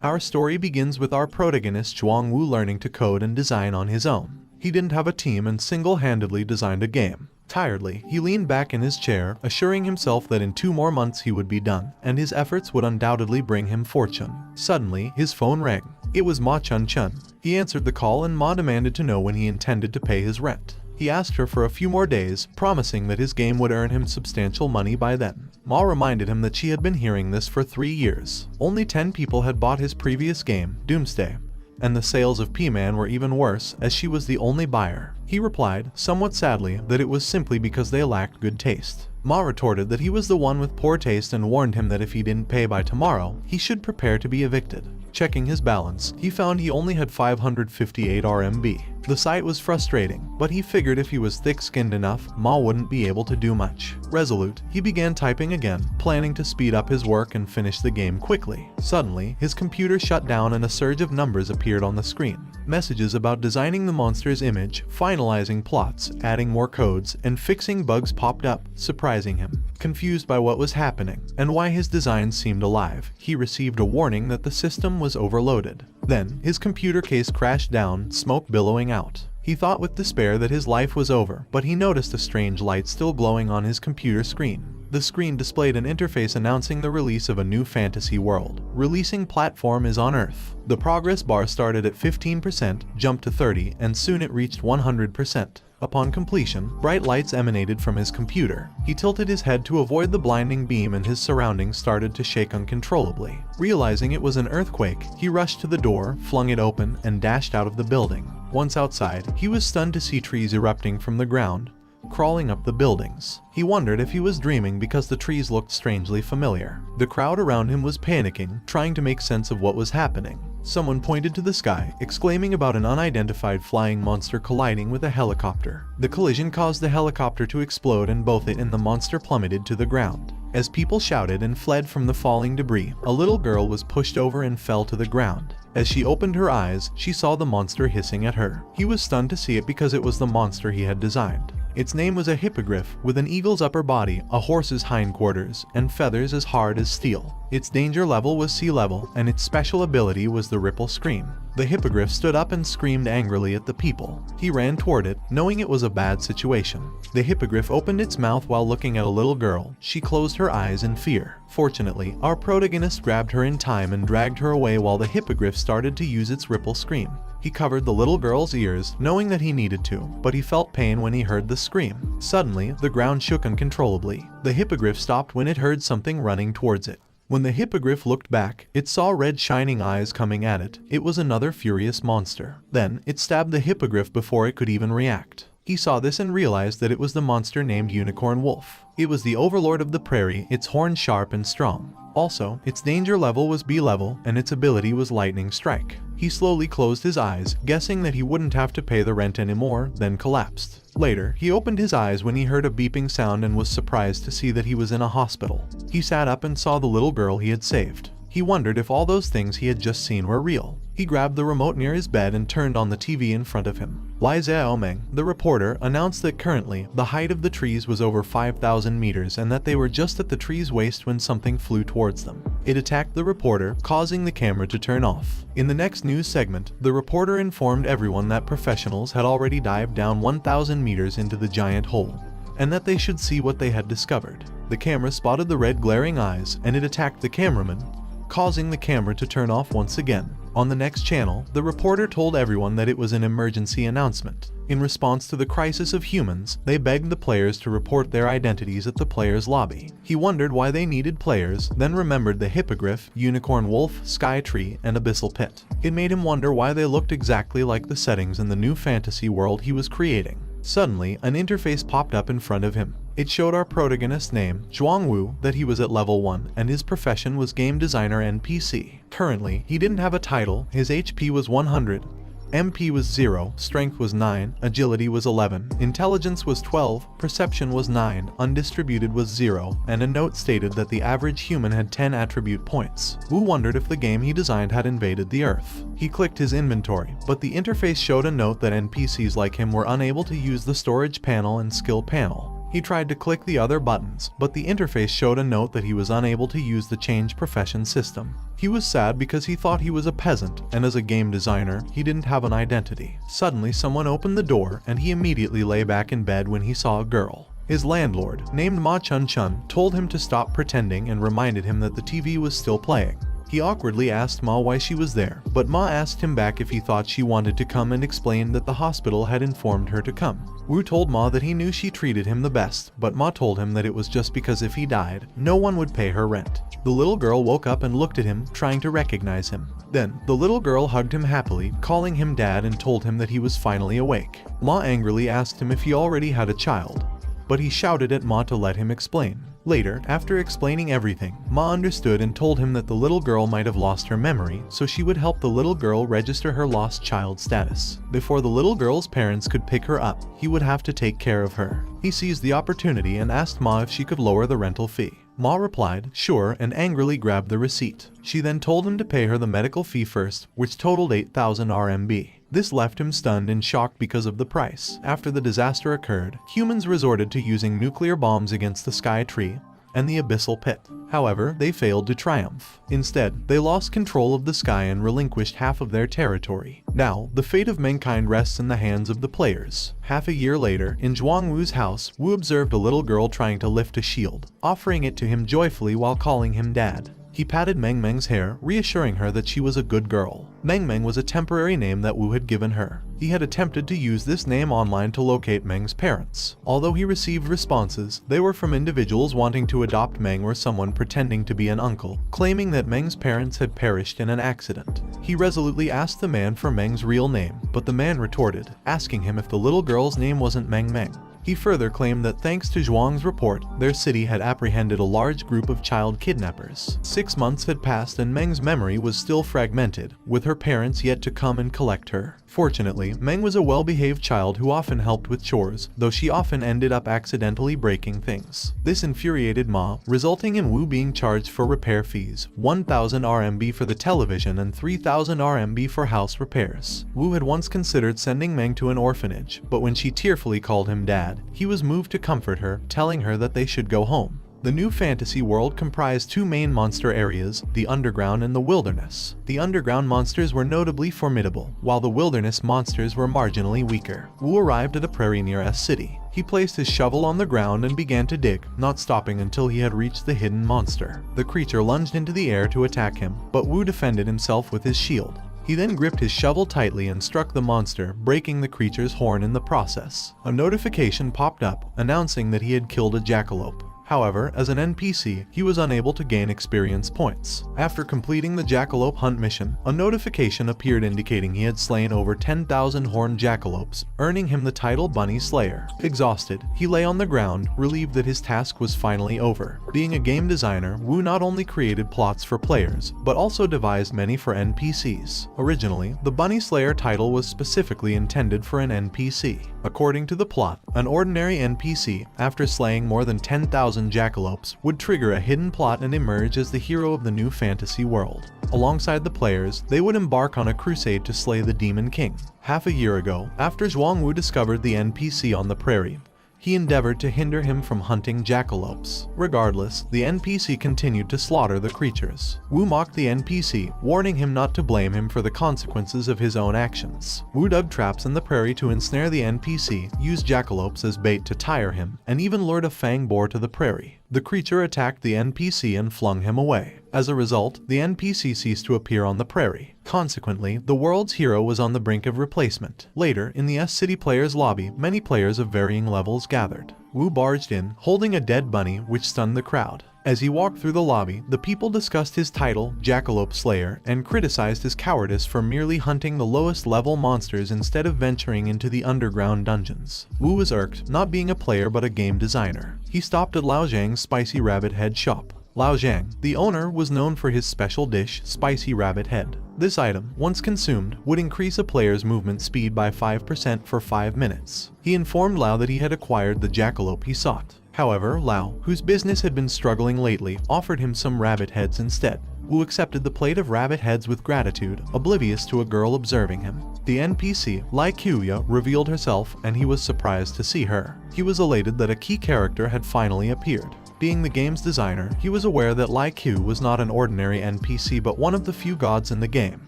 Our story begins with our protagonist Zhuangwu learning to code and design on his own. He didn't have a team and single-handedly designed a game. Tiredly, he leaned back in his chair, assuring himself that in 2 more months he would be done, and his efforts would undoubtedly bring him fortune. Suddenly, his phone rang. It was Ma Chun-chun. He answered the call and Ma demanded to know when he intended to pay his rent. He asked her for a few more days, promising that his game would earn him substantial money by then. Ma reminded him that she had been hearing this for 3 years. Only 10 people had bought his previous game, Doomsday, and the sales of P-Man were even worse, as she was the only buyer. He replied, somewhat sadly, that it was simply because they lacked good taste. Ma retorted that he was the one with poor taste and warned him that if he didn't pay by tomorrow, he should prepare to be evicted. Checking his balance, he found he only had 558 RMB. The sight was frustrating, but he figured if he was thick-skinned enough, Ma wouldn't be able to do much. Resolute, he began typing again, planning to speed up his work and finish the game quickly. Suddenly, his computer shut down and a surge of numbers appeared on the screen. Messages about designing the monster's image, finalizing plots, adding more codes, and fixing bugs popped up, surprising him. Confused by what was happening, and why his designs seemed alive, he received a warning that the system was overloaded. Then, his computer case crashed down, smoke billowing out. He thought with despair that his life was over, but he noticed a strange light still glowing on his computer screen. The screen displayed an interface announcing the release of a new fantasy world. Releasing platform is on Earth. The progress bar started at 15%, jumped to 30%, and soon it reached 100%. Upon completion, bright lights emanated from his computer. He tilted his head to avoid the blinding beam and his surroundings started to shake uncontrollably. Realizing it was an earthquake, he rushed to the door, flung it open, and dashed out of the building. Once outside, he was stunned to see trees erupting from the ground, crawling up the buildings. He wondered if he was dreaming because the trees looked strangely familiar. The crowd around him was panicking, trying to make sense of what was happening. Someone pointed to the sky, exclaiming about an unidentified flying monster colliding with a helicopter. The collision caused the helicopter to explode and both it and the monster plummeted to the ground. As people shouted and fled from the falling debris, a little girl was pushed over and fell to the ground. As she opened her eyes, she saw the monster hissing at her. He was stunned to see it because it was the monster he had designed. Its name was a hippogriff, with an eagle's upper body, a horse's hindquarters, and feathers as hard as steel. Its danger level was sea level, and its special ability was the ripple scream. The hippogriff stood up and screamed angrily at the people. He ran toward it, knowing it was a bad situation. The hippogriff opened its mouth while looking at a little girl. She closed her eyes in fear. Fortunately, our protagonist grabbed her in time and dragged her away while the hippogriff started to use its ripple scream. He covered the little girl's ears, knowing that he needed to, but he felt pain when he heard the scream. Suddenly, the ground shook uncontrollably. The hippogriff stopped when it heard something running towards it. When the hippogriff looked back, it saw red shining eyes coming at it. It was another furious monster. Then, it stabbed the hippogriff before it could even react. He saw this and realized that it was the monster named Unicorn Wolf. It was the overlord of the prairie, its horns sharp and strong. Also, its danger level was B level, and its ability was Lightning Strike. He slowly closed his eyes, guessing that he wouldn't have to pay the rent anymore, then collapsed. Later, he opened his eyes when he heard a beeping sound and was surprised to see that he was in a hospital. He sat up and saw the little girl he had saved. He wondered if all those things he had just seen were real. He grabbed the remote near his bed and turned on the TV in front of him. Li Xiaomeng, the reporter, announced that currently, the height of the trees was over 5,000 meters and that they were just at the tree's waist when something flew towards them. It attacked the reporter, causing the camera to turn off. In the next news segment, the reporter informed everyone that professionals had already dived down 1,000 meters into the giant hole, and that they should see what they had discovered. The camera spotted the red glaring eyes, and it attacked the cameraman, causing the camera to turn off once again. On the next channel, the reporter told everyone that it was an emergency announcement. In response to the crisis of humans, they begged the players to report their identities at the players' lobby. He wondered why they needed players, then remembered the hippogriff, unicorn wolf, sky tree, and abyssal pit. It made him wonder why they looked exactly like the settings in the new fantasy world he was creating. Suddenly, an interface popped up in front of him. It showed our protagonist's name, Zhuangwu, that he was at level 1, and his profession was game designer NPC. Currently, he didn't have a title, his HP was 100, MP was 0, strength was 9, agility was 11, intelligence was 12, perception was 9, undistributed was 0, and a note stated that the average human had 10 attribute points. Wu wondered if the game he designed had invaded the Earth. He clicked his inventory, but the interface showed a note that NPCs like him were unable to use the storage panel and skill panel. He tried to click the other buttons, but the interface showed a note that he was unable to use the change profession system. He was sad because he thought he was a peasant, and as a game designer, he didn't have an identity. Suddenly, someone opened the door, and he immediately lay back in bed when he saw a girl. His landlord, named Ma Chun Chun, told him to stop pretending and reminded him that the TV was still playing. He awkwardly asked Ma why she was there, but Ma asked him back if he thought she wanted to come and explained that the hospital had informed her to come. Wu told Ma that he knew she treated him the best, but Ma told him that it was just because if he died, no one would pay her rent. The little girl woke up and looked at him, trying to recognize him. Then, the little girl hugged him happily, calling him dad and told him that he was finally awake. Ma angrily asked him if he already had a child, but he shouted at Ma to let him explain. Later, after explaining everything, Ma understood and told him that the little girl might have lost her memory, so she would help the little girl register her lost child status. Before the little girl's parents could pick her up, he would have to take care of her. He seized the opportunity and asked Ma if she could lower the rental fee. Ma replied, sure, and angrily grabbed the receipt. She then told him to pay her the medical fee first, which totaled 8,000 RMB. This left him stunned and shocked because of the price. After the disaster occurred, humans resorted to using nuclear bombs against the Sky Tree and the Abyssal Pit. However, they failed to triumph. Instead, they lost control of the sky and relinquished half of their territory. Now, the fate of mankind rests in the hands of the players. Half a year later, in Zhuangwu's house, Wu observed a little girl trying to lift a shield, offering it to him joyfully while calling him dad. He patted Meng Meng's hair, reassuring her that she was a good girl. Meng Meng was a temporary name that Wu had given her. He had attempted to use this name online to locate Meng's parents. Although he received responses, they were from individuals wanting to adopt Meng or someone pretending to be an uncle, claiming that Meng's parents had perished in an accident. He resolutely asked the man for Meng's real name, but the man retorted, asking him if the little girl's name wasn't Meng Meng. He further claimed that thanks to Zhuang's report, their city had apprehended a large group of child kidnappers. 6 months had passed and Meng's memory was still fragmented, with her parents yet to come and collect her. Fortunately, Meng was a well-behaved child who often helped with chores, though she often ended up accidentally breaking things. This infuriated Ma, resulting in Wu being charged for repair fees, 1,000 RMB for the television and 3,000 RMB for house repairs. Wu had once considered sending Meng to an orphanage, but when she tearfully called him dad, he was moved to comfort her, telling her that they should go home. The new fantasy world comprised two main monster areas, the underground and the wilderness. The underground monsters were notably formidable, while the wilderness monsters were marginally weaker. Wu arrived at a prairie near S City. He placed his shovel on the ground and began to dig, not stopping until he had reached the hidden monster. The creature lunged into the air to attack him, but Wu defended himself with his shield. He then gripped his shovel tightly and struck the monster, breaking the creature's horn in the process. A notification popped up, announcing that he had killed a jackalope. However, as an NPC, he was unable to gain experience points. After completing the jackalope hunt mission, a notification appeared indicating he had slain over 10,000 horned jackalopes, earning him the title Bunny Slayer. Exhausted, he lay on the ground, relieved that his task was finally over. Being a game designer, Wu not only created plots for players, but also devised many for NPCs. Originally, the Bunny Slayer title was specifically intended for an NPC. According to the plot, an ordinary NPC, after slaying more than 10,000 jackalopes, would trigger a hidden plot and emerge as the hero of the new fantasy world. Alongside the players, they would embark on a crusade to slay the Demon King. Half a year ago, after Zhuangwu discovered the NPC on the prairie, he endeavored to hinder him from hunting jackalopes. Regardless, the NPC continued to slaughter the creatures. Wu mocked the NPC, warning him not to blame him for the consequences of his own actions. Wu dug traps in the prairie to ensnare the NPC, used jackalopes as bait to tire him, and even lured a fang boar to the prairie. The creature attacked the NPC and flung him away. As a result, the NPC ceased to appear on the prairie. Consequently, the world's hero was on the brink of replacement. Later, in the S City players' lobby, many players of varying levels gathered. Wu barged in, holding a dead bunny, which stunned the crowd. As he walked through the lobby, the people discussed his title, Jackalope Slayer, and criticized his cowardice for merely hunting the lowest level monsters instead of venturing into the underground dungeons. Wu was irked, not being a player but a game designer. He stopped at Lao Zhang's Spicy Rabbit Head shop. Lao Zhang, the owner, was known for his special dish, Spicy Rabbit Head. This item, once consumed, would increase a player's movement speed by 5% for 5 minutes. He informed Lao that he had acquired the jackalope he sought. However, Lao, whose business had been struggling lately, offered him some rabbit heads instead. Wu accepted the plate of rabbit heads with gratitude, oblivious to a girl observing him. The NPC, Lykuya, revealed herself and he was surprised to see her. He was elated that a key character had finally appeared. Being the game's designer, he was aware that Lyku was not an ordinary NPC but one of the few gods in the game.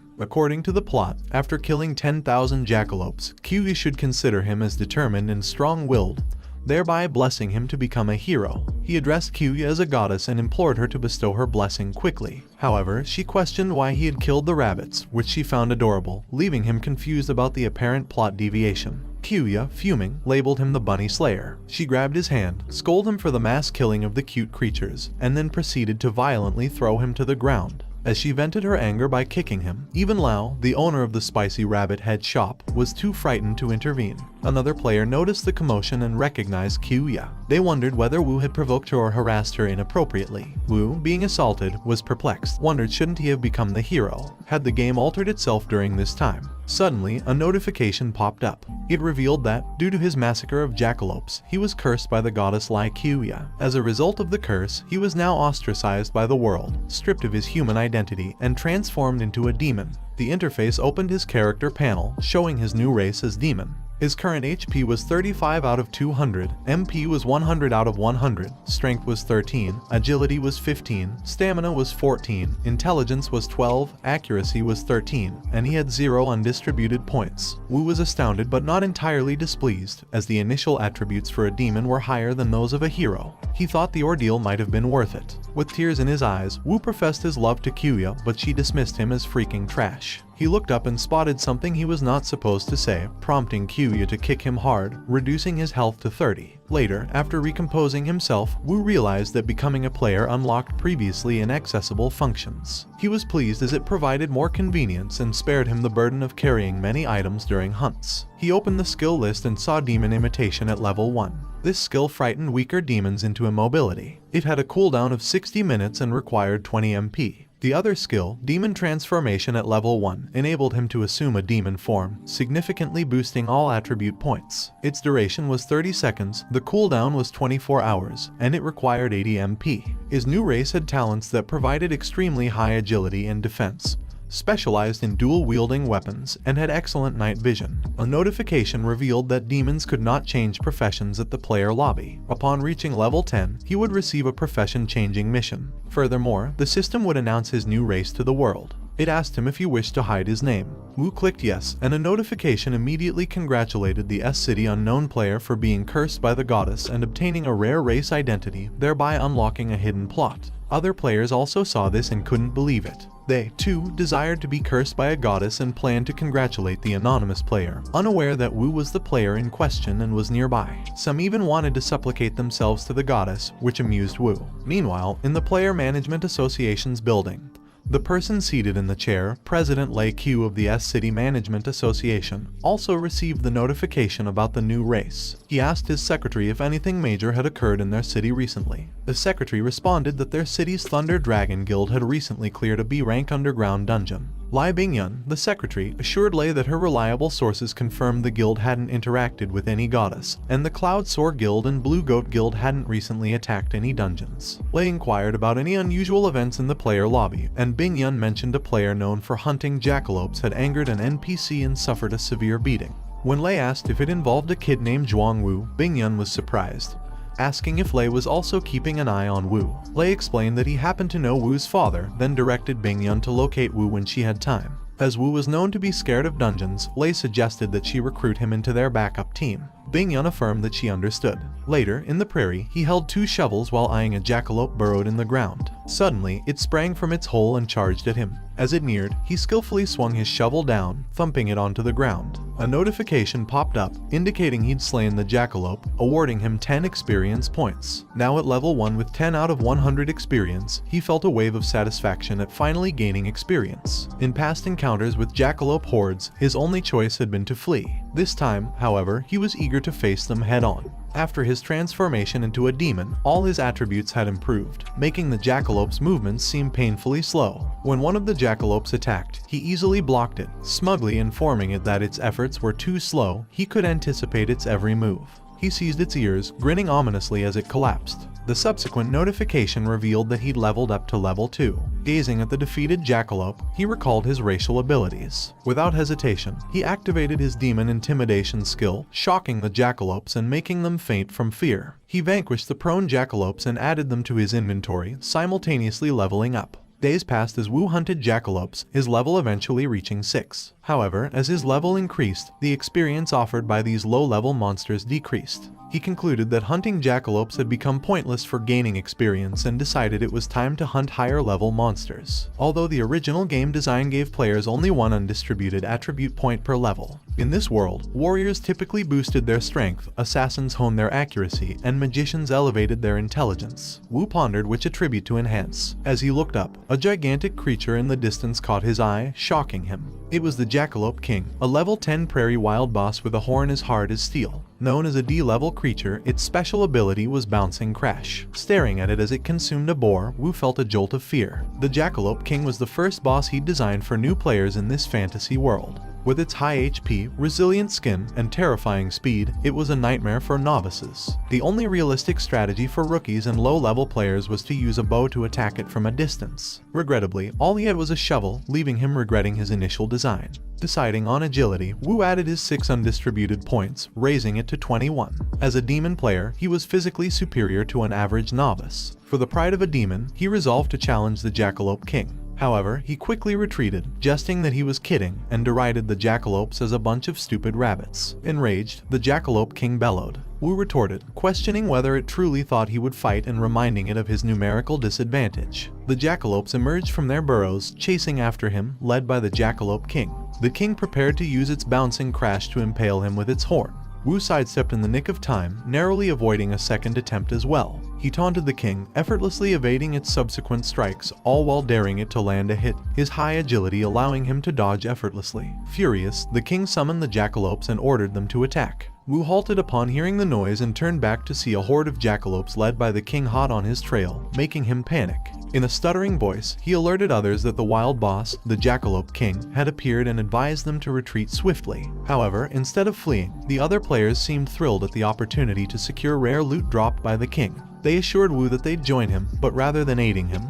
According to the plot, after killing 10,000 jackalopes, Kyuya should consider him as determined and strong-willed, thereby blessing him to become a hero. He addressed Kyuya as a goddess and implored her to bestow her blessing quickly. However, she questioned why he had killed the rabbits, which she found adorable, leaving him confused about the apparent plot deviation. Kyuya, fuming, labeled him the Bunny Slayer. She grabbed his hand, scolded him for the mass killing of the cute creatures, and then proceeded to violently throw him to the ground. As she vented her anger by kicking him, even Lao, the owner of the Spicy Rabbit Head shop, was too frightened to intervene. Another player noticed the commotion and recognized Kyuya. They wondered whether Wu had provoked her or harassed her inappropriately. Wu, being assaulted, was perplexed, wondered shouldn't he have become the hero? Had the game altered itself during this time? Suddenly, a notification popped up. It revealed that, due to his massacre of jackalopes, he was cursed by the goddess Lykuya. As a result of the curse, he was now ostracized by the world, stripped of his human identity, and transformed into a demon. The interface opened his character panel, showing his new race as demon. His current HP was 35 out of 200, MP was 100 out of 100, Strength was 13, Agility was 15, Stamina was 14, Intelligence was 12, Accuracy was 13, and he had 0 undistributed points. Wu was astounded but not entirely displeased, as the initial attributes for a demon were higher than those of a hero. He thought the ordeal might have been worth it. With tears in his eyes, Wu professed his love to Kyuya, but she dismissed him as freaking trash. He looked up and spotted something he was not supposed to say, prompting Kyuya to kick him hard, reducing his health to 30. Later, after recomposing himself, Wu realized that becoming a player unlocked previously inaccessible functions. He was pleased as it provided more convenience and spared him the burden of carrying many items during hunts. He opened the skill list and saw Demon Imitation at level 1. This skill frightened weaker demons into immobility. It had a cooldown of 60 minutes and required 20 MP. The other skill, Demon Transformation at level 1, enabled him to assume a demon form, significantly boosting all attribute points. Its duration was 30 seconds, the cooldown was 24 hours, and it required 80 MP. His new race had talents that provided extremely high agility and defense, specialized in dual-wielding weapons, and had excellent night vision. A notification revealed that demons could not change professions at the player lobby. Upon reaching level 10, he would receive a profession-changing mission. Furthermore, the system would announce his new race to the world. It asked him if he wished to hide his name. Wu clicked yes, and a notification immediately congratulated the S-City unknown player for being cursed by the goddess and obtaining a rare race identity, thereby unlocking a hidden plot. Other players also saw this and couldn't believe it. They, too, desired to be cursed by a goddess and planned to congratulate the anonymous player, unaware that Wu was the player in question and was nearby. Some even wanted to supplicate themselves to the goddess, which amused Wu. Meanwhile, in the Player Management Association's building, the person seated in the chair, President Lei Q of the S-City Management Association, also received the notification about the new race. He asked his secretary if anything major had occurred in their city recently. The secretary responded that their city's Thunder Dragon Guild had recently cleared a B-rank underground dungeon. Lai Bingyun, the secretary, assured Lei that her reliable sources confirmed the guild hadn't interacted with any goddess, and the Cloud Soar Guild and Blue Goat Guild hadn't recently attacked any dungeons. Lei inquired about any unusual events in the player lobby, and Bingyun mentioned a player known for hunting jackalopes had angered an NPC and suffered a severe beating. When Lei asked if it involved a kid named Zhuang Wu, Bingyun was surprised, asking if Lei was also keeping an eye on Wu. Lei explained that he happened to know Wu's father, then directed Bingyun to locate Wu when she had time. As Wu was known to be scared of dungeons, Lei suggested that she recruit him into their backup team. Bingyun affirmed that she understood. Later, in the prairie, he held 2 shovels while eyeing a jackalope burrowed in the ground. Suddenly, it sprang from its hole and charged at him. As it neared, he skillfully swung his shovel down, thumping it onto the ground. A notification popped up, indicating he'd slain the jackalope, awarding him 10 experience points. Now at level 1 with 10 out of 100 experience, he felt a wave of satisfaction at finally gaining experience. In past encounters with jackalope hordes, his only choice had been to flee. This time, however, he was eager to face them head-on. After his transformation into a demon, all his attributes had improved, making the jackalope's movements seem painfully slow. When one of the jackalopes attacked, he easily blocked it, smugly informing it that its efforts were too slow, he could anticipate its every move. He seized its ears, grinning ominously as it collapsed. The subsequent notification revealed that he'd leveled up to level 2. Gazing at the defeated jackalope, he recalled his racial abilities. Without hesitation, he activated his demon intimidation skill, shocking the jackalopes and making them faint from fear. He vanquished the prone jackalopes and added them to his inventory, simultaneously leveling up. Days passed as Wu hunted jackalopes, his level eventually reaching 6. However, as his level increased, the experience offered by these low-level monsters decreased. He concluded that hunting jackalopes had become pointless for gaining experience and decided it was time to hunt higher-level monsters. Although the original game design gave players only one undistributed attribute point per level. In this world, warriors typically boosted their strength, assassins honed their accuracy, and magicians elevated their intelligence. Wu pondered which attribute to enhance. As he looked up, a gigantic creature in the distance caught his eye, shocking him. It was the Jackalope King, a level 10 prairie wild boss with a horn as hard as steel. Known as a D-level creature, its special ability was Bouncing Crash. Staring at it as it consumed a boar, Wu felt a jolt of fear. The Jackalope King was the first boss he'd designed for new players in this fantasy world. With its high HP, resilient skin, and terrifying speed, it was a nightmare for novices. The only realistic strategy for rookies and low-level players was to use a bow to attack it from a distance. Regrettably, all he had was a shovel, leaving him regretting his initial design. Deciding on agility, Wu added his 6 undistributed points, raising it to 21. As a demon player, he was physically superior to an average novice. For the pride of a demon, he resolved to challenge the Jackalope King. However, he quickly retreated, jesting that he was kidding, and derided the jackalopes as a bunch of stupid rabbits. Enraged, the Jackalope King bellowed. Wu retorted, questioning whether it truly thought he would fight and reminding it of his numerical disadvantage. The jackalopes emerged from their burrows, chasing after him, led by the Jackalope King. The king prepared to use its Bouncing Crash to impale him with its horn. Wu sidestepped in the nick of time, narrowly avoiding a second attempt as well. He taunted the king, effortlessly evading its subsequent strikes, all while daring it to land a hit, his high agility allowing him to dodge effortlessly. Furious, the king summoned the jackalopes and ordered them to attack. Wu halted upon hearing the noise and turned back to see a horde of jackalopes led by the king hot on his trail, making him panic. In a stuttering voice, he alerted others that the wild boss, the Jackalope King, had appeared and advised them to retreat swiftly. However, instead of fleeing, the other players seemed thrilled at the opportunity to secure rare loot dropped by the king. They assured Wu that they'd join him, but rather than aiding him,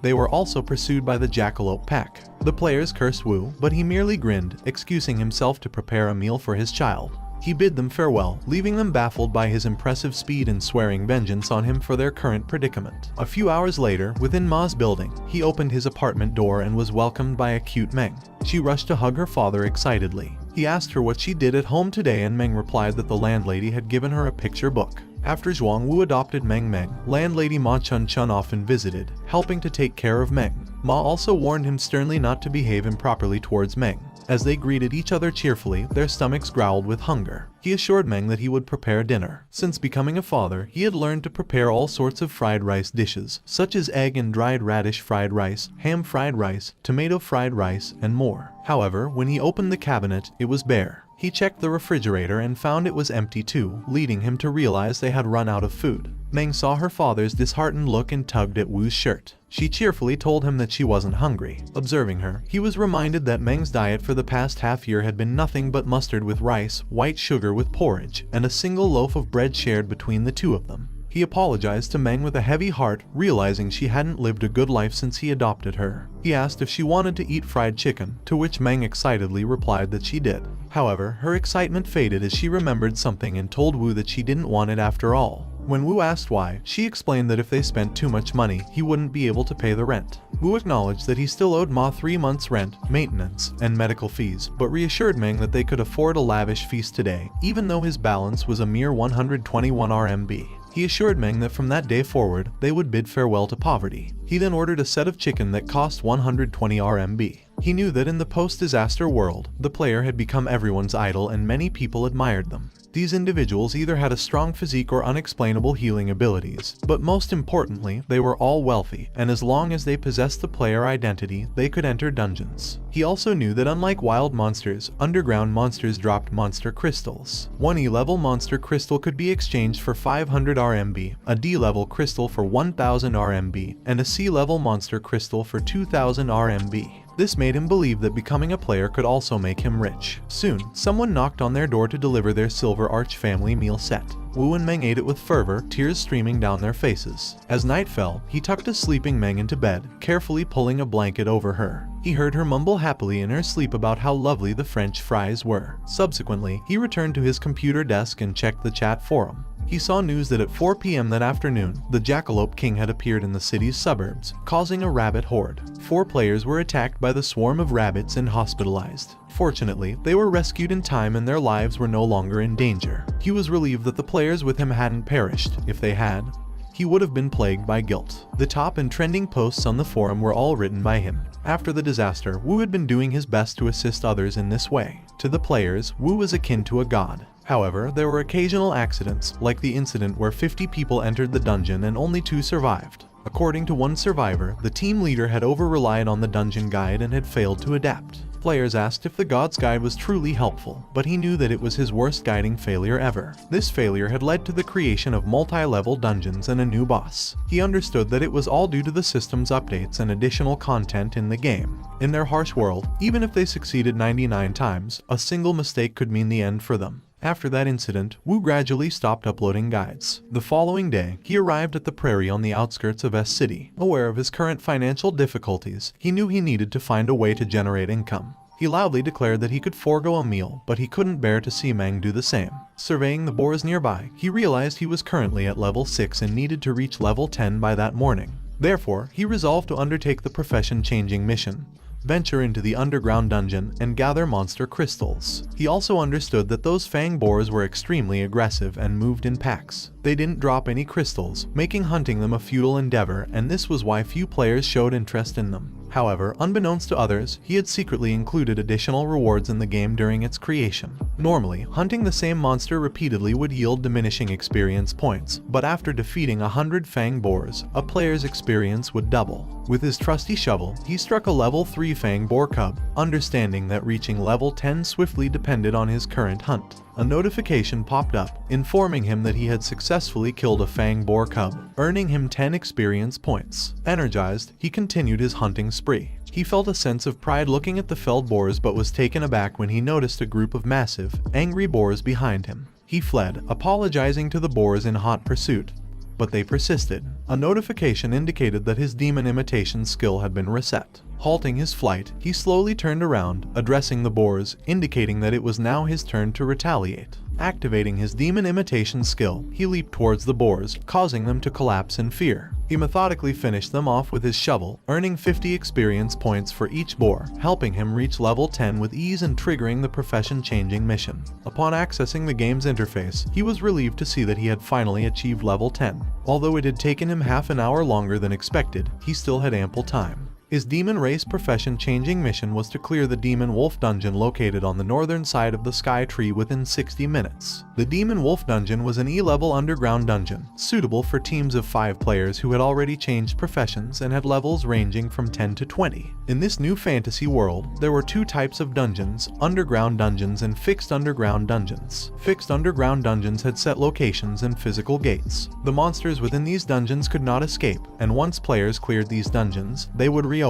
they were also pursued by the Jackalope pack. The players cursed Wu, but he merely grinned, excusing himself to prepare a meal for his child. He bid them farewell, leaving them baffled by his impressive speed and swearing vengeance on him for their current predicament. A few hours later, within Ma's building, he opened his apartment door and was welcomed by a cute Meng. She rushed to hug her father excitedly. He asked her what she did at home today and Meng replied that the landlady had given her a picture book. After Zhuang Wu adopted Meng, landlady Ma Chun often visited, helping to take care of Meng. Ma also warned him sternly not to behave improperly towards Meng. As they greeted each other cheerfully, their stomachs growled with hunger. He assured Meng that he would prepare dinner. Since becoming a father, he had learned to prepare all sorts of fried rice dishes, such as egg and dried radish fried rice, ham fried rice, tomato fried rice, and more. However, when he opened the cabinet, it was bare. He checked the refrigerator and found it was empty too, leading him to realize they had run out of food. Meng saw her father's disheartened look and tugged at Wu's shirt. She cheerfully told him that she wasn't hungry. Observing her, he was reminded that Meng's diet for the past half year had been nothing but mustard with rice, white sugar with porridge, and a single loaf of bread shared between the two of them. He apologized to Meng with a heavy heart, realizing she hadn't lived a good life since he adopted her. He asked if she wanted to eat fried chicken, to which Meng excitedly replied that she did. However, her excitement faded as she remembered something and told Wu that she didn't want it after all. When Wu asked why, she explained that if they spent too much money, he wouldn't be able to pay the rent. Wu acknowledged that he still owed Ma 3 months' rent, maintenance, and medical fees, but reassured Meng that they could afford a lavish feast today, even though his balance was a mere 121 RMB. He assured Meng that from that day forward, they would bid farewell to poverty. He then ordered a set of chicken that cost 120 RMB. He knew that in the post-disaster world, the player had become everyone's idol and many people admired them. These individuals either had a strong physique or unexplainable healing abilities, but most importantly, they were all wealthy, and as long as they possessed the player identity, they could enter dungeons. He also knew that unlike wild monsters, underground monsters dropped monster crystals. One E-level monster crystal could be exchanged for 500 RMB, a D-level crystal for 1000 RMB, and a C-level monster crystal for 2000 RMB. This made him believe that becoming a player could also make him rich. Soon, someone knocked on their door to deliver their Silver Arch family meal set. Wu and Meng ate it with fervor, tears streaming down their faces. As night fell, he tucked his sleeping Meng into bed, carefully pulling a blanket over her. He heard her mumble happily in her sleep about how lovely the French fries were. Subsequently, he returned to his computer desk and checked the chat forum. He saw news that at 4 p.m. that afternoon, the Jackalope King had appeared in the city's suburbs, causing a rabbit horde. 4 players were attacked by the swarm of rabbits and hospitalized. Fortunately, they were rescued in time and their lives were no longer in danger. He was relieved that the players with him hadn't perished. If they had, he would have been plagued by guilt. The top and trending posts on the forum were all written by him. After the disaster, Wu had been doing his best to assist others in this way. To the players, Wu was akin to a god. However, there were occasional accidents, like the incident where 50 people entered the dungeon and only 2 survived. According to one survivor, the team leader had over-relied on the dungeon guide and had failed to adapt. Players asked if the God's Guide was truly helpful, but he knew that it was his worst guiding failure ever. This failure had led to the creation of multi-level dungeons and a new boss. He understood that it was all due to the system's updates and additional content in the game. In their harsh world, even if they succeeded 99 times, a single mistake could mean the end for them. After that incident, Wu gradually stopped uploading guides. The following day, he arrived at the prairie on the outskirts of S City. Aware of his current financial difficulties, he knew he needed to find a way to generate income. He loudly declared that he could forego a meal, but he couldn't bear to see Meng do the same. Surveying the boars nearby, he realized he was currently at level 6 and needed to reach level 10 by that morning. Therefore, he resolved to undertake the profession-changing mission. Venture into the underground dungeon, and gather monster crystals. He also understood that those fang boars were extremely aggressive and moved in packs. They didn't drop any crystals, making hunting them a futile endeavor, and this was why few players showed interest in them. However, unbeknownst to others, he had secretly included additional rewards in the game during its creation. Normally, hunting the same monster repeatedly would yield diminishing experience points, but after defeating 100 fang boars, a player's experience would double. With his trusty shovel, he struck a level 3 fang boar cub, understanding that reaching level 10 swiftly depended on his current hunt. A notification popped up, informing him that he had successfully killed a fang boar cub, earning him 10 experience points. Energized, he continued his hunting spree. He felt a sense of pride looking at the felled boars but was taken aback when he noticed a group of massive, angry boars behind him. He fled, apologizing to the boars in hot pursuit. But they persisted. A notification indicated that his demon imitation skill had been reset. Halting his flight, he slowly turned around, addressing the boars, indicating that it was now his turn to retaliate. Activating his demon imitation skill, he leaped towards the boars, causing them to collapse in fear. He methodically finished them off with his shovel, earning 50 experience points for each boar, helping him reach level 10 with ease and triggering the profession-changing mission. Upon accessing the game's interface, he was relieved to see that he had finally achieved level 10. Although it had taken him half an hour longer than expected, he still had ample time. His demon race profession-changing mission was to clear the Demon Wolf dungeon located on the northern side of the Sky Tree within 60 minutes. The Demon Wolf dungeon was an E-level underground dungeon, suitable for teams of 5 players who had already changed professions and had levels ranging from 10 to 20. In this new fantasy world, there were 2 types of dungeons, underground dungeons and fixed underground dungeons. Fixed underground dungeons had set locations and physical gates. The monsters within these dungeons could not escape, and once players cleared these dungeons, they would reopen.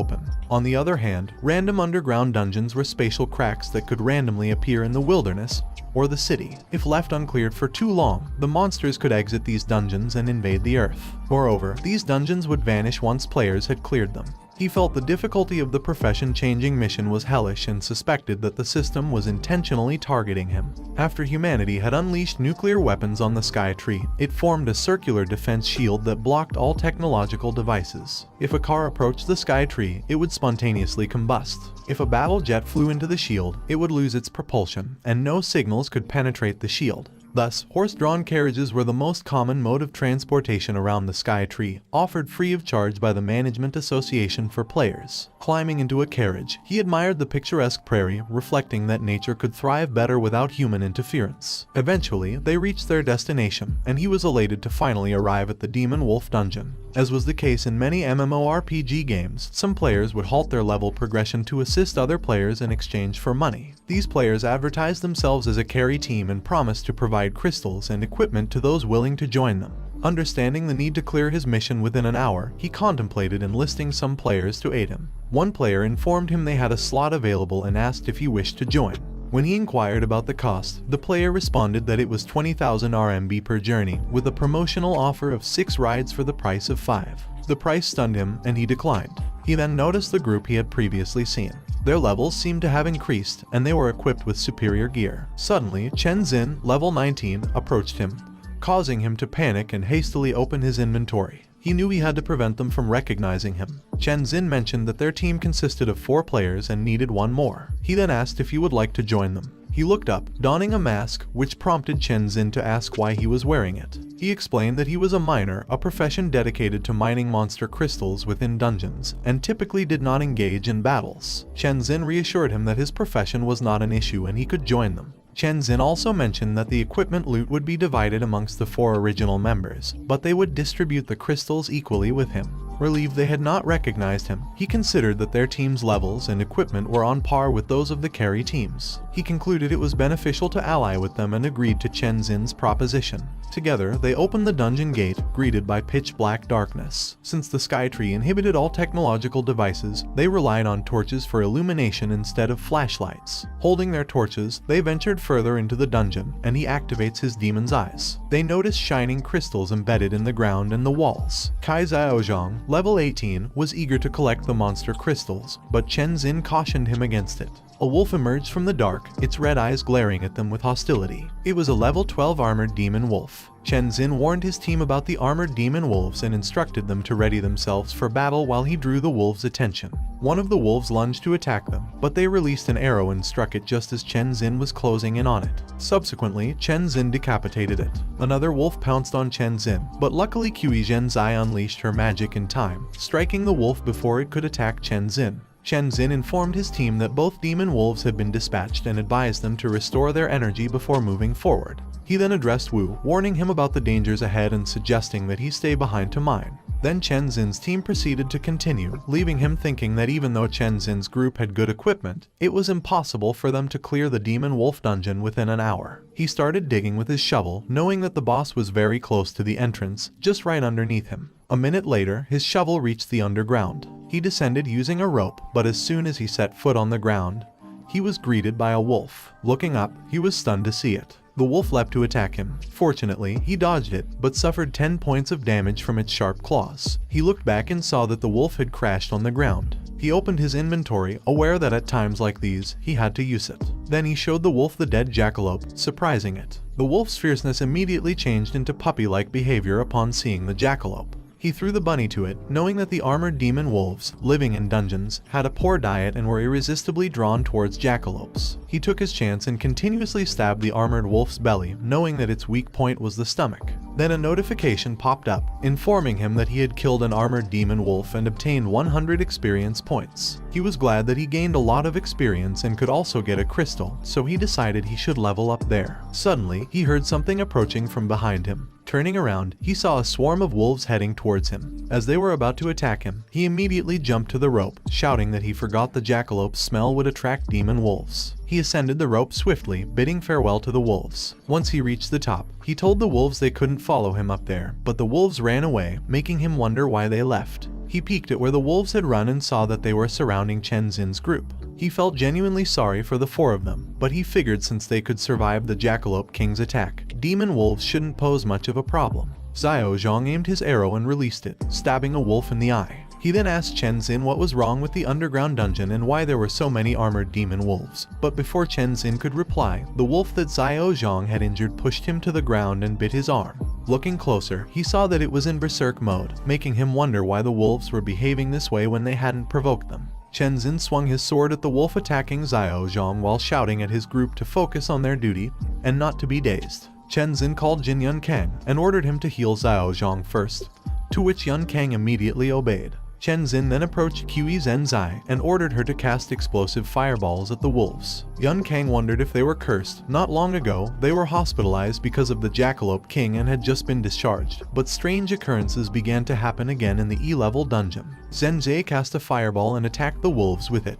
On the other hand, random underground dungeons were spatial cracks that could randomly appear in the wilderness or the city. If left uncleared for too long, the monsters could exit these dungeons and invade the earth. Moreover, these dungeons would vanish once players had cleared them. He felt the difficulty of the profession-changing mission was hellish and suspected that the system was intentionally targeting him. After humanity had unleashed nuclear weapons on the Sky Tree, it formed a circular defense shield that blocked all technological devices. If a car approached the Sky Tree, it would spontaneously combust. If a battle jet flew into the shield, it would lose its propulsion, and no signals could penetrate the shield. Thus, horse-drawn carriages were the most common mode of transportation around the Sky Tree, offered free of charge by the Management Association for players. Climbing into a carriage, he admired the picturesque prairie, reflecting that nature could thrive better without human interference. Eventually, they reached their destination, and he was elated to finally arrive at the Demon Wolf dungeon. As was the case in many MMORPG games, some players would halt their level progression to assist other players in exchange for money. These players advertised themselves as a carry team and promised to provide crystals and equipment to those willing to join them. Understanding the need to clear his mission within an hour, he contemplated enlisting some players to aid him. One player informed him they had a slot available and asked if he wished to join. When he inquired about the cost, the player responded that it was 20,000 RMB per journey, with a promotional offer of 6 rides for the price of 5. The price stunned him, and he declined. He then noticed the group he had previously seen. Their levels seemed to have increased, and they were equipped with superior gear. Suddenly, Chen Xin, level 19, approached him, causing him to panic and hastily open his inventory. He knew he had to prevent them from recognizing him. Chen Xin mentioned that their team consisted of 4 players and needed 1 more. He then asked if he would like to join them. He looked up, donning a mask, which prompted Chen Xin to ask why he was wearing it. He explained that he was a miner, a profession dedicated to mining monster crystals within dungeons, and typically did not engage in battles. Chen Xin reassured him that his profession was not an issue and he could join them. Chen Xin also mentioned that the equipment loot would be divided amongst the 4 original members, but they would distribute the crystals equally with him. Relieved they had not recognized him, he considered that their team's levels and equipment were on par with those of the carry teams. He concluded it was beneficial to ally with them and agreed to Chen Xin's proposition. Together, they opened the dungeon gate, greeted by pitch-black darkness. Since the Skytree inhibited all technological devices, they relied on torches for illumination instead of flashlights. Holding their torches, they ventured further into the dungeon, and he activates his demon's eyes. They notice shining crystals embedded in the ground and the walls. Kai Xiaozhang, level 18, was eager to collect the monster crystals, but Chen Xin cautioned him against it. A wolf emerged from the dark, its red eyes glaring at them with hostility. It was a level 12 armored demon wolf. Chen Xin warned his team about the armored demon wolves and instructed them to ready themselves for battle while he drew the wolves' attention. One of the wolves lunged to attack them, but they released an arrow and struck it just as Chen Xin was closing in on it. Subsequently, Chen Xin decapitated it. Another wolf pounced on Chen Xin, but luckily Qi Zhenzai unleashed her magic in time, striking the wolf before it could attack Chen Xin. Chen Xin informed his team that both demon wolves had been dispatched and advised them to restore their energy before moving forward. He then addressed Wu, warning him about the dangers ahead and suggesting that he stay behind to mine. Then Chen Xin's team proceeded to continue, leaving him thinking that even though Chen Xin's group had good equipment, it was impossible for them to clear the demon wolf dungeon within an hour. He started digging with his shovel, knowing that the boss was very close to the entrance, just right underneath him. A minute later, his shovel reached the underground. He descended using a rope, but as soon as he set foot on the ground, he was greeted by a wolf. Looking up, he was stunned to see it. The wolf leapt to attack him. Fortunately, he dodged it, but suffered 10 points of damage from its sharp claws. He looked back and saw that the wolf had crashed on the ground. He opened his inventory, aware that at times like these, he had to use it. Then he showed the wolf the dead jackalope, surprising it. The wolf's fierceness immediately changed into puppy-like behavior upon seeing the jackalope. He threw the bunny to it, knowing that the armored demon wolves, living in dungeons, had a poor diet and were irresistibly drawn towards jackalopes. He took his chance and continuously stabbed the armored wolf's belly, knowing that its weak point was the stomach. Then a notification popped up, informing him that he had killed an armored demon wolf and obtained 100 experience points. He was glad that he gained a lot of experience and could also get a crystal, so he decided he should level up there. Suddenly, he heard something approaching from behind him. Turning around, he saw a swarm of wolves heading towards him. As they were about to attack him, he immediately jumped to the rope, shouting that he forgot the jackalope's smell would attract demon wolves. He ascended the rope swiftly, bidding farewell to the wolves. Once he reached the top, he told the wolves they couldn't follow him up there, but the wolves ran away, making him wonder why they left. He peeked at where the wolves had run and saw that they were surrounding Chen Xin's group. He felt genuinely sorry for the 4 of them, but he figured since they could survive the Jackalope King's attack, demon wolves shouldn't pose much of a problem. Xiaozhang aimed his arrow and released it, stabbing a wolf in the eye. He then asked Chen Xin what was wrong with the underground dungeon and why there were so many armored demon wolves. But before Chen Xin could reply, the wolf that Xiaozhang had injured pushed him to the ground and bit his arm. Looking closer, he saw that it was in berserk mode, making him wonder why the wolves were behaving this way when they hadn't provoked them. Chen Xin swung his sword at the wolf attacking Xiaozhang while shouting at his group to focus on their duty and not to be dazed. Chen Xin called Jin Yun Kang and ordered him to heal Xiaozhang first, to which Yun Kang immediately obeyed. Chen Xin then approached Qi Zhenzai and ordered her to cast explosive fireballs at the wolves. Yun Kang wondered if they were cursed. Not long ago, they were hospitalized because of the Jackalope King and had just been discharged, but strange occurrences began to happen again in the E-level dungeon. Zhenzai cast a fireball and attacked the wolves with it,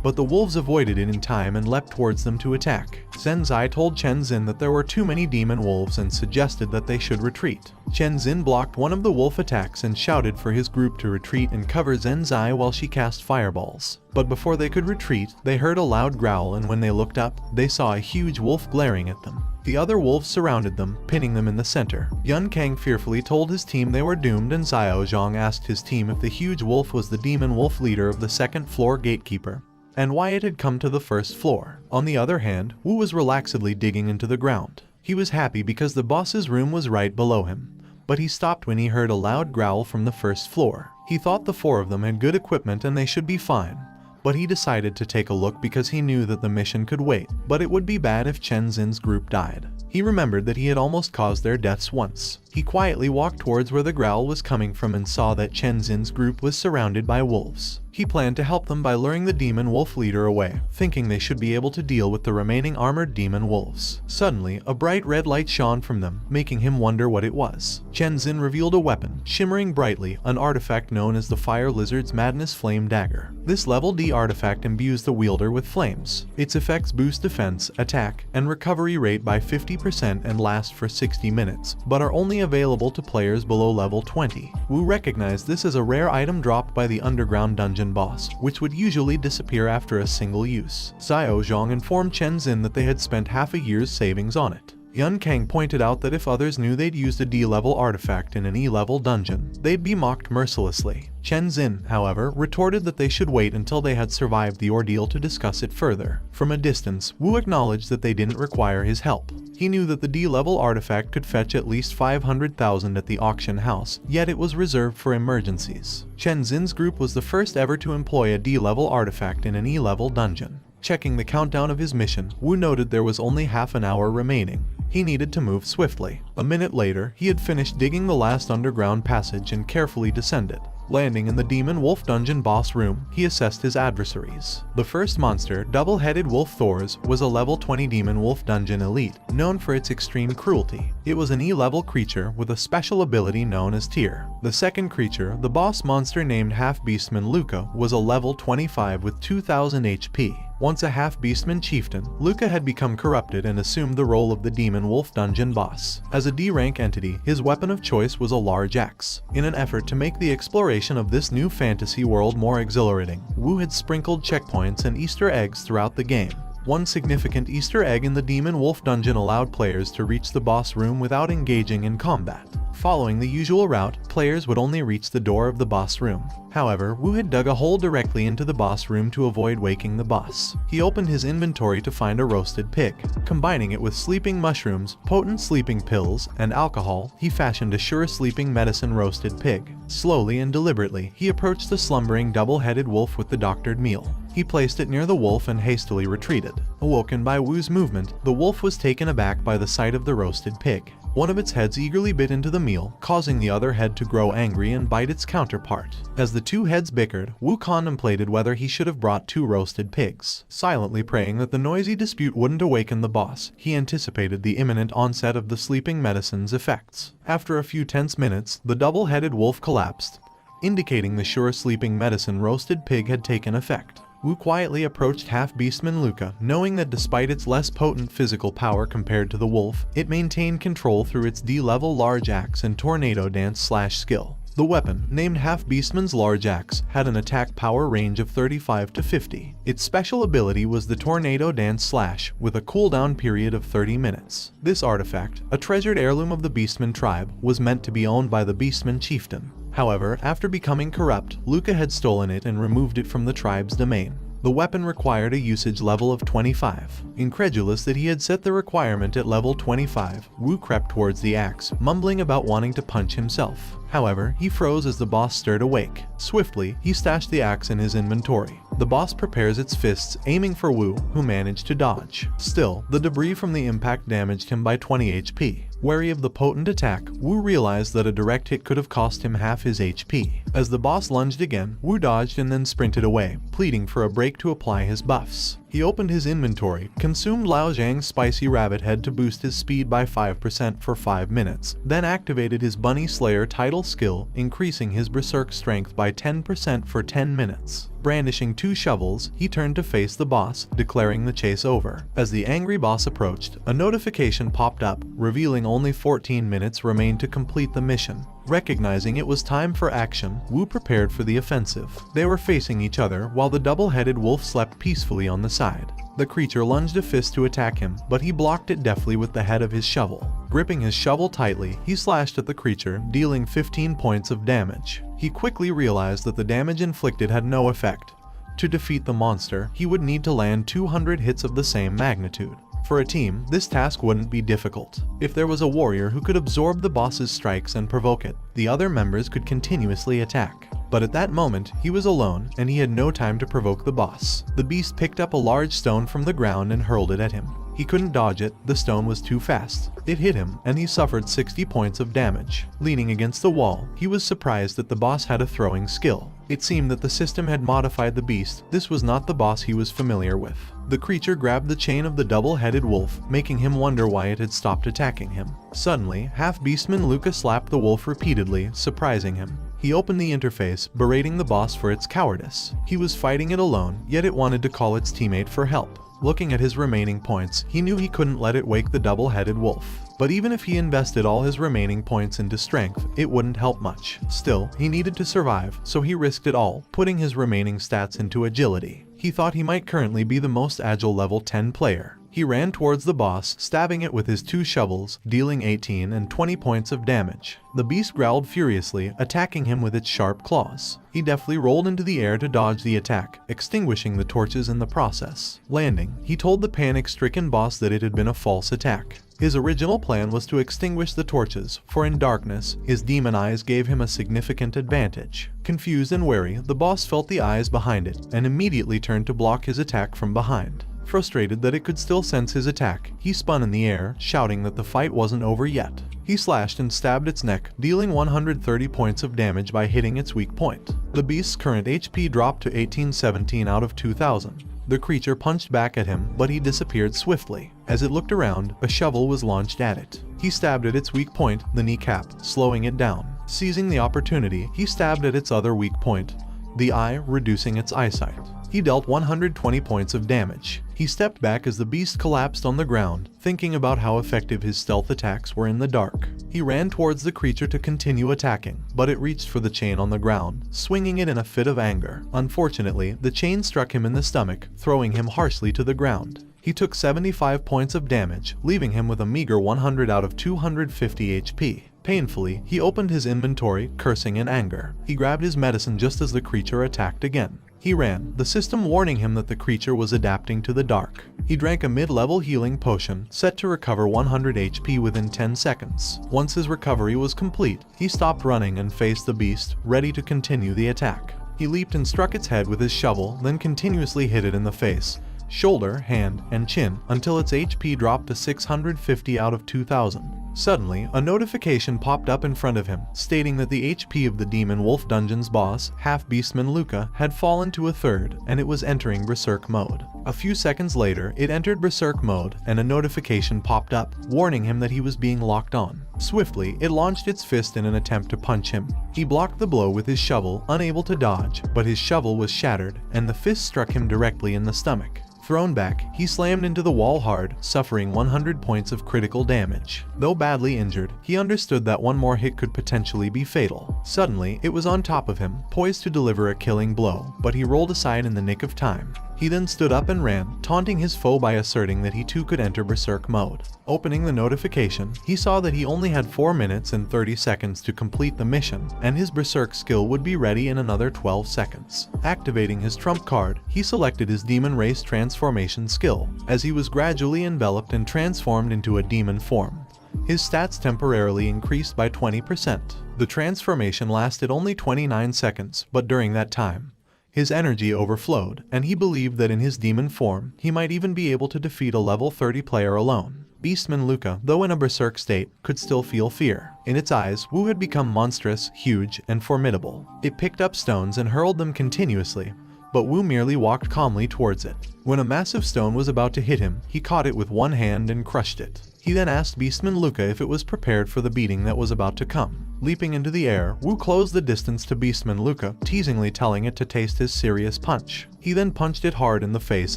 but the wolves avoided it in time and leapt towards them to attack. Zhenzai told Chen Xin that there were too many demon wolves and suggested that they should retreat. Chen Xin blocked one of the wolf attacks and shouted for his group to retreat and cover Zhenzai while she cast fireballs. But before they could retreat, they heard a loud growl, and when they looked up, they saw a huge wolf glaring at them. The other wolves surrounded them, pinning them in the center. Yun Kang fearfully told his team they were doomed, and Xiao Zhang asked his team if the huge wolf was the demon wolf leader of the second floor gatekeeper, and why it had come to the first floor. On the other hand, Wu was relaxedly digging into the ground. He was happy because the boss's room was right below him, but he stopped when he heard a loud growl from the first floor. He thought the four of them had good equipment and they should be fine, but he decided to take a look because he knew that the mission could wait, but it would be bad if Chen Xin's group died. He remembered that he had almost caused their deaths once. He quietly walked towards where the growl was coming from and saw that Chen Xin's group was surrounded by wolves. He planned to help them by luring the demon wolf leader away, thinking they should be able to deal with the remaining armored demon wolves. Suddenly, a bright red light shone from them, making him wonder what it was. Chen Xin revealed a weapon, shimmering brightly, an artifact known as the Fire Lizard's Madness Flame Dagger. This level D artifact imbues the wielder with flames. Its effects boost defense, attack, and recovery rate by 50% and last for 60 minutes, but are only available to players below level 20. Wu recognized this as a rare item dropped by the underground dungeon boss, which would usually disappear after a single use. Xiao Zhang informed Chen Xin that they had spent half a year's savings on it. Yun Kang pointed out that if others knew they'd used a D-level artifact in an E-level dungeon, they'd be mocked mercilessly. Chen Xin, however, retorted that they should wait until they had survived the ordeal to discuss it further. From a distance, Wu acknowledged that they didn't require his help. He knew that the D-level artifact could fetch at least 500,000 at the auction house, yet it was reserved for emergencies. Chen Xin's group was the first ever to employ a D-level artifact in an E-level dungeon. Checking the countdown of his mission, Wu noted there was only half an hour remaining. He needed to move swiftly. A minute later, he had finished digging the last underground passage and carefully descended. Landing in the Demon Wolf Dungeon boss room, he assessed his adversaries. The first monster, double-headed Wolf Thors, was a level 20 Demon Wolf Dungeon elite, known for its extreme cruelty. It was an E-level creature with a special ability known as Tear. The second creature, the boss monster named Half-Beastman Luca, was a level 25 with 2000 HP. Once a half-beastman chieftain, Luca had become corrupted and assumed the role of the Demon Wolf Dungeon boss. As a D-rank entity, his weapon of choice was a large axe. In an effort to make the exploration of this new fantasy world more exhilarating, Wu had sprinkled checkpoints and Easter eggs throughout the game. One significant Easter egg in the Demon Wolf Dungeon allowed players to reach the boss room without engaging in combat. Following the usual route, players would only reach the door of the boss room. However, Wu had dug a hole directly into the boss room to avoid waking the boss. He opened his inventory to find a roasted pig. Combining it with sleeping mushrooms, potent sleeping pills, and alcohol, he fashioned a sure sleeping medicine roasted pig. Slowly and deliberately, he approached the slumbering double-headed wolf with the doctored meal. He placed it near the wolf and hastily retreated. Awoken by Wu's movement, the wolf was taken aback by the sight of the roasted pig. One of its heads eagerly bit into the meal, causing the other head to grow angry and bite its counterpart. As the two heads bickered, Wu contemplated whether he should have brought 2 roasted pigs. Silently praying that the noisy dispute wouldn't awaken the boss, he anticipated the imminent onset of the sleeping medicine's effects. After a few tense minutes, the double-headed wolf collapsed, indicating the sure sleeping medicine roasted pig had taken effect. Wu quietly approached Half-Beastman Luca, knowing that despite its less potent physical power compared to the wolf, it maintained control through its D-level large axe and tornado dance /skill. The weapon, named Half-Beastman's Large Axe, had an attack power range of 35 to 50. Its special ability was the Tornado Dance / with a cooldown period of 30 minutes. This artifact, a treasured heirloom of the Beastman tribe, was meant to be owned by the Beastman chieftain. However, after becoming corrupt, Luca had stolen it and removed it from the tribe's domain. The weapon required a usage level of 25. Incredulous that he had set the requirement at level 25, Wu crept towards the axe, mumbling about wanting to punch himself. However, he froze as the boss stirred awake. Swiftly, he stashed the axe in his inventory. The boss prepares its fists, aiming for Wu, who managed to dodge. Still, the debris from the impact damaged him by 20 HP. Wary of the potent attack, Wu realized that a direct hit could have cost him half his HP. As the boss lunged again, Wu dodged and then sprinted away, pleading for a break to apply his buffs. He opened his inventory, consumed Lao Zhang's spicy rabbit head to boost his speed by 5% for 5 minutes, then activated his Bunny Slayer title skill, increasing his berserk strength by 10% for 10 minutes. Brandishing 2 shovels, he turned to face the boss, declaring the chase over. As the angry boss approached, a notification popped up, revealing only 14 minutes remained to complete the mission. Recognizing it was time for action, Wu prepared for the offensive. They were facing each other while the double-headed wolf slept peacefully on the side. The creature lunged a fist to attack him, but he blocked it deftly with the head of his shovel. Gripping his shovel tightly, he slashed at the creature, dealing 15 points of damage. He quickly realized that the damage inflicted had no effect. To defeat the monster, he would need to land 200 hits of the same magnitude. For a team, this task wouldn't be difficult. If there was a warrior who could absorb the boss's strikes and provoke it, the other members could continuously attack. But at that moment, he was alone, and he had no time to provoke the boss. The beast picked up a large stone from the ground and hurled it at him. He couldn't dodge it, the stone was too fast. It hit him, and he suffered 60 points of damage. Leaning against the wall, he was surprised that the boss had a throwing skill. It seemed that the system had modified the beast. This was not the boss he was familiar with. The creature grabbed the chain of the double-headed wolf, making him wonder why it had stopped attacking him. Suddenly, half-beastman Luca slapped the wolf repeatedly, surprising him. He opened the interface, berating the boss for its cowardice. He was fighting it alone, yet it wanted to call its teammate for help. Looking at his remaining points, he knew he couldn't let it wake the double-headed wolf. But even if he invested all his remaining points into strength, it wouldn't help much. Still, he needed to survive, so he risked it all, putting his remaining stats into agility. He thought he might currently be the most agile level 10 player. He ran towards the boss, stabbing it with his 2 shovels, dealing 18 and 20 points of damage. The beast growled furiously, attacking him with its sharp claws. He deftly rolled into the air to dodge the attack, extinguishing the torches in the process. Landing, he told the panic-stricken boss that it had been a false attack. His original plan was to extinguish the torches, for in darkness, his demon eyes gave him a significant advantage. Confused and wary, the boss felt the eyes behind it, and immediately turned to block his attack from behind. Frustrated that it could still sense his attack, he spun in the air, shouting that the fight wasn't over yet. He slashed and stabbed its neck, dealing 130 points of damage by hitting its weak point. The beast's current HP dropped to 1817 out of 2000. The creature punched back at him, but he disappeared swiftly. As it looked around, a shovel was launched at it. He stabbed at its weak point, the kneecap, slowing it down. Seizing the opportunity, he stabbed at its other weak point, the eye, reducing its eyesight. He dealt 120 points of damage. He stepped back as the beast collapsed on the ground, thinking about how effective his stealth attacks were in the dark. He ran towards the creature to continue attacking, but it reached for the chain on the ground, swinging it in a fit of anger. Unfortunately, the chain struck him in the stomach, throwing him harshly to the ground. He took 75 points of damage, leaving him with a meager 100 out of 250 HP. Painfully, he opened his inventory, cursing in anger. He grabbed his medicine just as the creature attacked again. He ran, the system warning him that the creature was adapting to the dark. He drank a mid-level healing potion, set to recover 100 HP within 10 seconds. Once his recovery was complete, he stopped running and faced the beast, ready to continue the attack. He leaped and struck its head with his shovel, then continuously hit it in the face, shoulder, hand, and chin, until its HP dropped to 650 out of 2000. Suddenly, a notification popped up in front of him, stating that the HP of the Demon Wolf Dungeon's boss, half-beastman Luca, had fallen to a third, and it was entering Berserk mode. A few seconds later, it entered Berserk mode, and a notification popped up, warning him that he was being locked on. Swiftly, it launched its fist in an attempt to punch him. He blocked the blow with his shovel, unable to dodge, but his shovel was shattered, and the fist struck him directly in the stomach. Thrown back, he slammed into the wall hard, suffering 100 points of critical damage. Though badly injured, he understood that one more hit could potentially be fatal. Suddenly, it was on top of him, poised to deliver a killing blow, but he rolled aside in the nick of time. He then stood up and ran, taunting his foe by asserting that he too could enter Berserk mode. Opening the notification, he saw that he only had 4 minutes and 30 seconds to complete the mission, and his Berserk skill would be ready in another 12 seconds. Activating his trump card, he selected his Demon Race transformation skill, as he was gradually enveloped and transformed into a demon form. His stats temporarily increased by 20%. The transformation lasted only 29 seconds, but during that time, his energy overflowed, and he believed that in his demon form, he might even be able to defeat a level 30 player alone. Beastman Luca, though in a berserk state, could still feel fear. In its eyes, Wu had become monstrous, huge, and formidable. It picked up stones and hurled them continuously, but Wu merely walked calmly towards it. When a massive stone was about to hit him, he caught it with one hand and crushed it. He then asked Beastman Luca if it was prepared for the beating that was about to come. Leaping into the air, Wu closed the distance to Beastman Luca, teasingly telling it to taste his serious punch. He then punched it hard in the face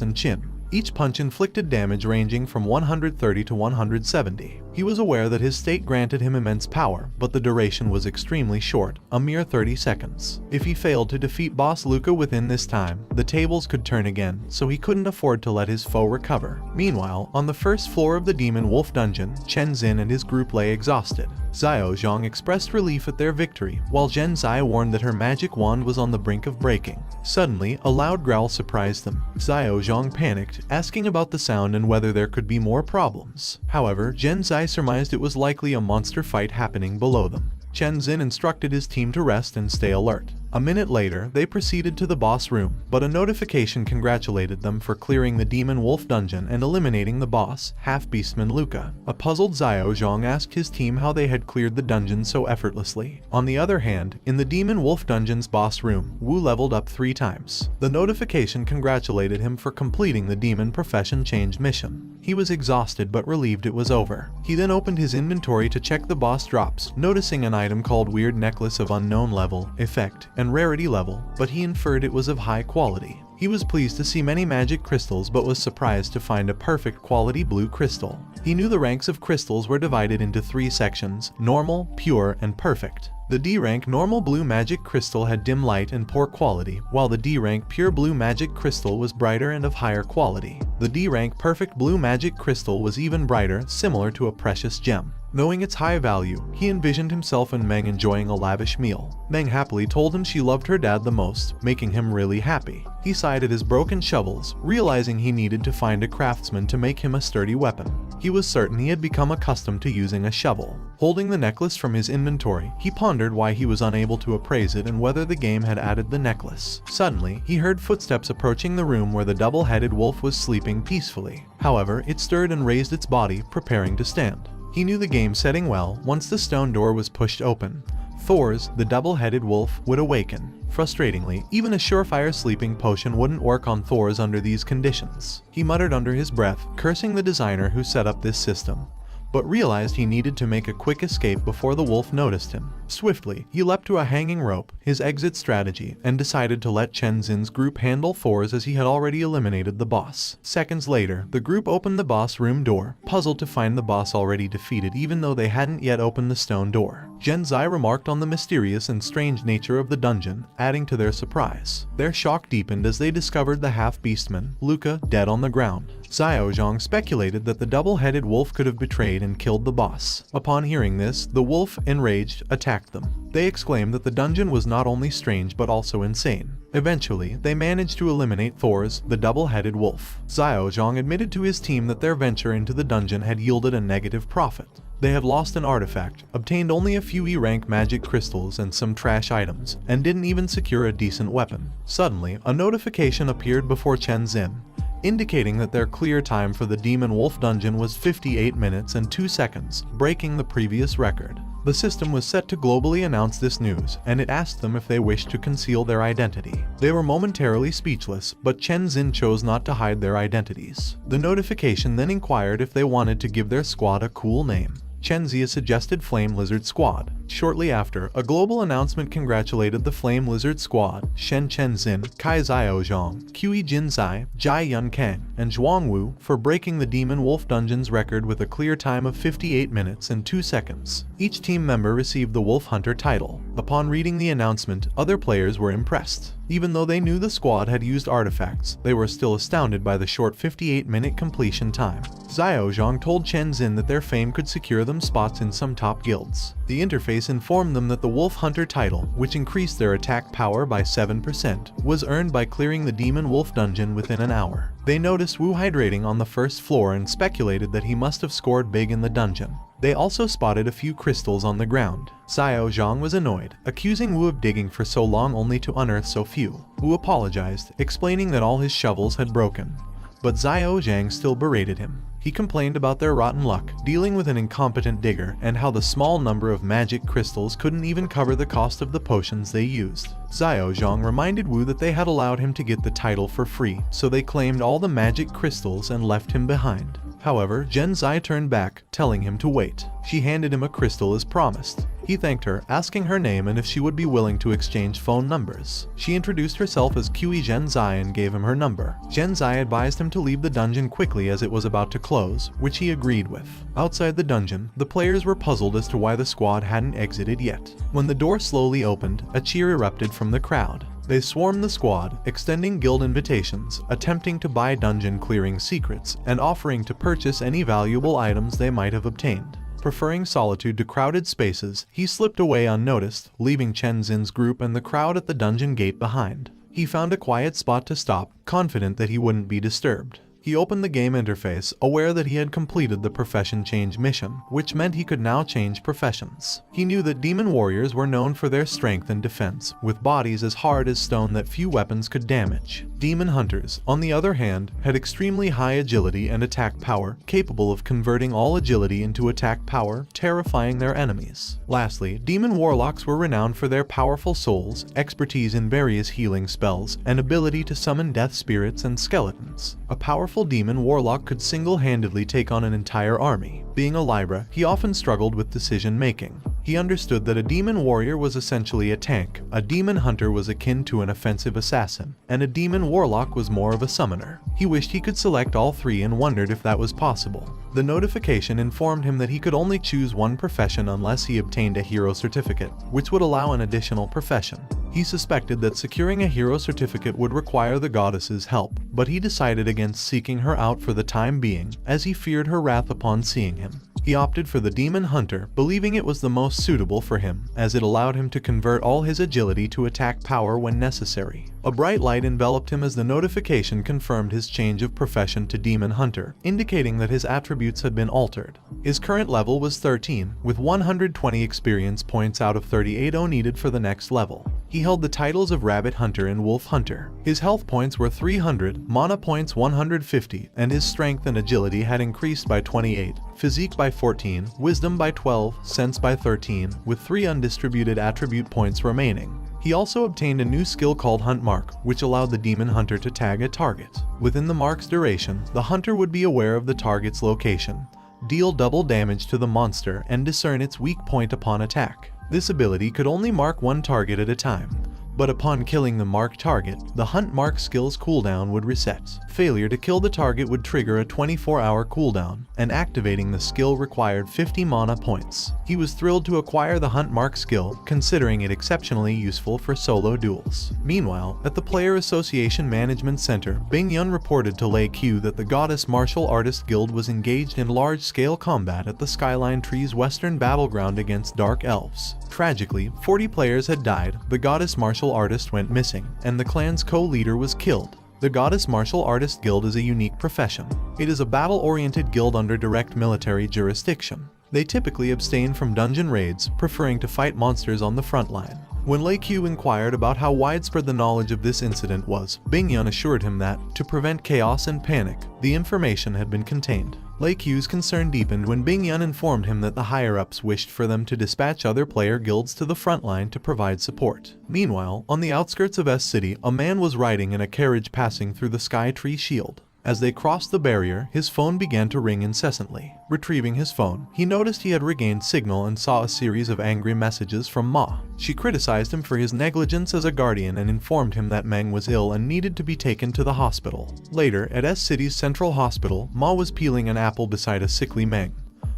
and chin. Each punch inflicted damage ranging from 130 to 170. He was aware that his state granted him immense power, but the duration was extremely short, a mere 30 seconds. If he failed to defeat Boss Luca within this time, the tables could turn again, so he couldn't afford to let his foe recover. Meanwhile, on the first floor of the Demon Wolf dungeon, Chen Xin and his group lay exhausted. Xiao Zhang expressed relief at their victory, while Zhen Zai warned that her magic wand was on the brink of breaking. Suddenly, a loud growl surprised them. Xiao Zhang panicked, asking about the sound and whether there could be more problems. However, Zhen Zai surmised it was likely a monster fight happening below them. Chen Xin instructed his team to rest and stay alert. A minute later, they proceeded to the boss room, but a notification congratulated them for clearing the Demon Wolf dungeon and eliminating the boss, Half-Beastman Luca. A puzzled Xiao Zhang asked his team how they had cleared the dungeon so effortlessly. On the other hand, in the Demon Wolf dungeon's boss room, Wu leveled up 3 times. The notification congratulated him for completing the Demon Profession Change mission. He was exhausted but relieved it was over. He then opened his inventory to check the boss drops, noticing an item called Weird Necklace of Unknown Level, Effect, and Rarity Level, but he inferred it was of high quality. He was pleased to see many magic crystals but was surprised to find a perfect quality blue crystal. He knew the ranks of crystals were divided into 3 sections: normal, pure, and perfect. The D-rank normal blue magic crystal had dim light and poor quality, while the D-rank pure blue magic crystal was brighter and of higher quality. The D-rank perfect blue magic crystal was even brighter, similar to a precious gem. Knowing its high value, he envisioned himself and Meng enjoying a lavish meal. Meng happily told him she loved her dad the most, making him really happy. He sighed at his broken shovels, realizing he needed to find a craftsman to make him a sturdy weapon. He was certain he had become accustomed to using a shovel. Holding the necklace from his inventory, he pondered why he was unable to appraise it and whether the game had added the necklace. Suddenly, he heard footsteps approaching the room where the double-headed wolf was sleeping peacefully. However, it stirred and raised its body, preparing to stand. He knew the game setting well once the stone door was pushed open. Thors, the double-headed wolf, would awaken. Frustratingly, even a surefire sleeping potion wouldn't work on Thors under these conditions. He muttered under his breath, cursing the designer who set up this system, but realized he needed to make a quick escape before the wolf noticed him. Swiftly, he leapt to a hanging rope, his exit strategy, and decided to let Chen Xin's group handle Thors as he had already eliminated the boss. Seconds later, the group opened the boss room door, puzzled to find the boss already defeated even though they hadn't yet opened the stone door. Zhen Zai remarked on the mysterious and strange nature of the dungeon, adding to their surprise. Their shock deepened as they discovered the half-beastman, Luca, dead on the ground. Xiao Zhang speculated that the double-headed wolf could have betrayed and killed the boss. Upon hearing this, the wolf, enraged, attacked them. They exclaimed that the dungeon was not only strange but also insane. Eventually, they managed to eliminate Thors, the double-headed wolf. Xiao Zhang admitted to his team that their venture into the dungeon had yielded a negative profit. They had lost an artifact, obtained only a few E-rank magic crystals and some trash items, and didn't even secure a decent weapon. Suddenly, a notification appeared before Chen Xin, indicating that their clear time for the Demon Wolf dungeon was 58 minutes and 2 seconds, breaking the previous record. The system was set to globally announce this news, and it asked them if they wished to conceal their identity. They were momentarily speechless, but Chen Xin chose not to hide their identities. The notification then inquired if they wanted to give their squad a cool name. Chen Zia suggested Flame Lizard Squad. Shortly after, a global announcement congratulated the Flame Lizard Squad, Shen Chen Xin, Kai Xiao Zhang, Qi Jin Zai, Jai Yun Kang, and Zhuang Wu for breaking the Demon Wolf Dungeon's record with a clear time of 58 minutes and 2 seconds. Each team member received the Wolf Hunter title. Upon reading the announcement, other players were impressed. Even though they knew the squad had used artifacts, they were still astounded by the short 58-minute completion time. Xiao Zhang told Chen Xin that their fame could secure them spots in some top guilds. The interface informed them that the Wolf Hunter title, which increased their attack power by 7%, was earned by clearing the Demon Wolf dungeon within an hour. They noticed Wu hydrating on the first floor and speculated that he must have scored big in the dungeon. They also spotted a few crystals on the ground. Xiao Zhang was annoyed, accusing Wu of digging for so long only to unearth so few. Wu apologized, explaining that all his shovels had broken. but Xiao Zhang still berated him. He complained about their rotten luck, dealing with an incompetent digger, and how the small number of magic crystals couldn't even cover the cost of the potions they used. Xiao Zhang reminded Wu that they had allowed him to get the title for free, so they claimed all the magic crystals and left him behind. However, Zhen Zai turned back, telling him to wait. She handed him a crystal as promised. He thanked her, asking her name and if she would be willing to exchange phone numbers. She introduced herself as Qi Zhen Zai and gave him her number. Zhen Zai advised him to leave the dungeon quickly as it was about to close, which he agreed with. Outside the dungeon, the players were puzzled as to why the squad hadn't exited yet. When the door slowly opened, a cheer erupted from the crowd. They swarmed the squad, extending guild invitations, attempting to buy dungeon clearing secrets, and offering to purchase any valuable items they might have obtained. Preferring solitude to crowded spaces, he slipped away unnoticed, leaving Chen Xin's group and the crowd at the dungeon gate behind. He found a quiet spot to stop, confident that he wouldn't be disturbed. He opened the game interface, aware that he had completed the profession change mission, which meant he could now change professions. He knew that demon warriors were known for their strength and defense, with bodies as hard as stone that few weapons could damage. Demon hunters, on the other hand, had extremely high agility and attack power, capable of converting all agility into attack power, terrifying their enemies. Lastly, demon warlocks were renowned for their powerful souls, expertise in various healing spells, and ability to summon death spirits and skeletons. A powerful demon warlock could single-handedly take on an entire army. Being a Libra, he often struggled with decision-making. He understood that a demon warrior was essentially a tank, a demon hunter was akin to an offensive assassin, and a demon warlock was more of a summoner. He wished he could select all three and wondered if that was possible. The notification informed him that he could only choose one profession unless he obtained a hero certificate, which would allow an additional profession. He suspected that securing a hero certificate would require the goddess's help, but he decided against seeking her out for the time being, as he feared her wrath upon seeing him. He opted for the Demon Hunter, believing it was the most suitable for him, as it allowed him to convert all his agility to attack power when necessary. A bright light enveloped him as the notification confirmed his change of profession to Demon Hunter, indicating that his attributes had been altered. His current level was 13, with 120 experience points out of 38 needed for the next level. He held the titles of Rabbit Hunter and Wolf Hunter. His health points were 300, mana points 150, and his strength and agility had increased by 28, physique by 14, wisdom by 12, sense by 13, with 3 undistributed attribute points remaining. He also obtained a new skill called Hunt Mark, which allowed the Demon Hunter to tag a target. Within the mark's duration, the hunter would be aware of the target's location, deal double damage to the monster, and discern its weak point upon attack. This ability could only mark one target at a time, but upon killing the marked target, the Hunt Mark skill's cooldown would reset. Failure to kill the target would trigger a 24-hour cooldown, and activating the skill required 50 mana points. He was thrilled to acquire the Hunt Mark skill, considering it exceptionally useful for solo duels. Meanwhile, at the Player Association Management Center, Bing Yun reported to Lei Q that the Goddess Martial Artist Guild was engaged in large-scale combat at the Skyline Tree's western battleground against Dark Elves. Tragically, 40 players had died, the Goddess Martial Artist went missing, and the clan's co-leader was killed. The Goddess Martial Artist Guild is a unique profession. It is a battle-oriented guild under direct military jurisdiction. They typically abstain from dungeon raids, preferring to fight monsters on the front line. When Lei Q inquired about how widespread the knowledge of this incident was, Bing Yun assured him that, to prevent chaos and panic, the information had been contained. Lei Q's concern deepened when Bing Yun informed him that the higher-ups wished for them to dispatch other player guilds to the front line to provide support. Meanwhile, on the outskirts of S City, a man was riding in a carriage passing through the Sky Tree Shield. As they crossed the barrier, his phone began to ring incessantly. Retrieving his phone, he noticed he had regained signal and saw a series of angry messages from Ma. She criticized him for his negligence as a guardian and informed him that Meng was ill and needed to be taken to the hospital. Later, at S City's central hospital, Ma was peeling an apple beside a sickly Meng,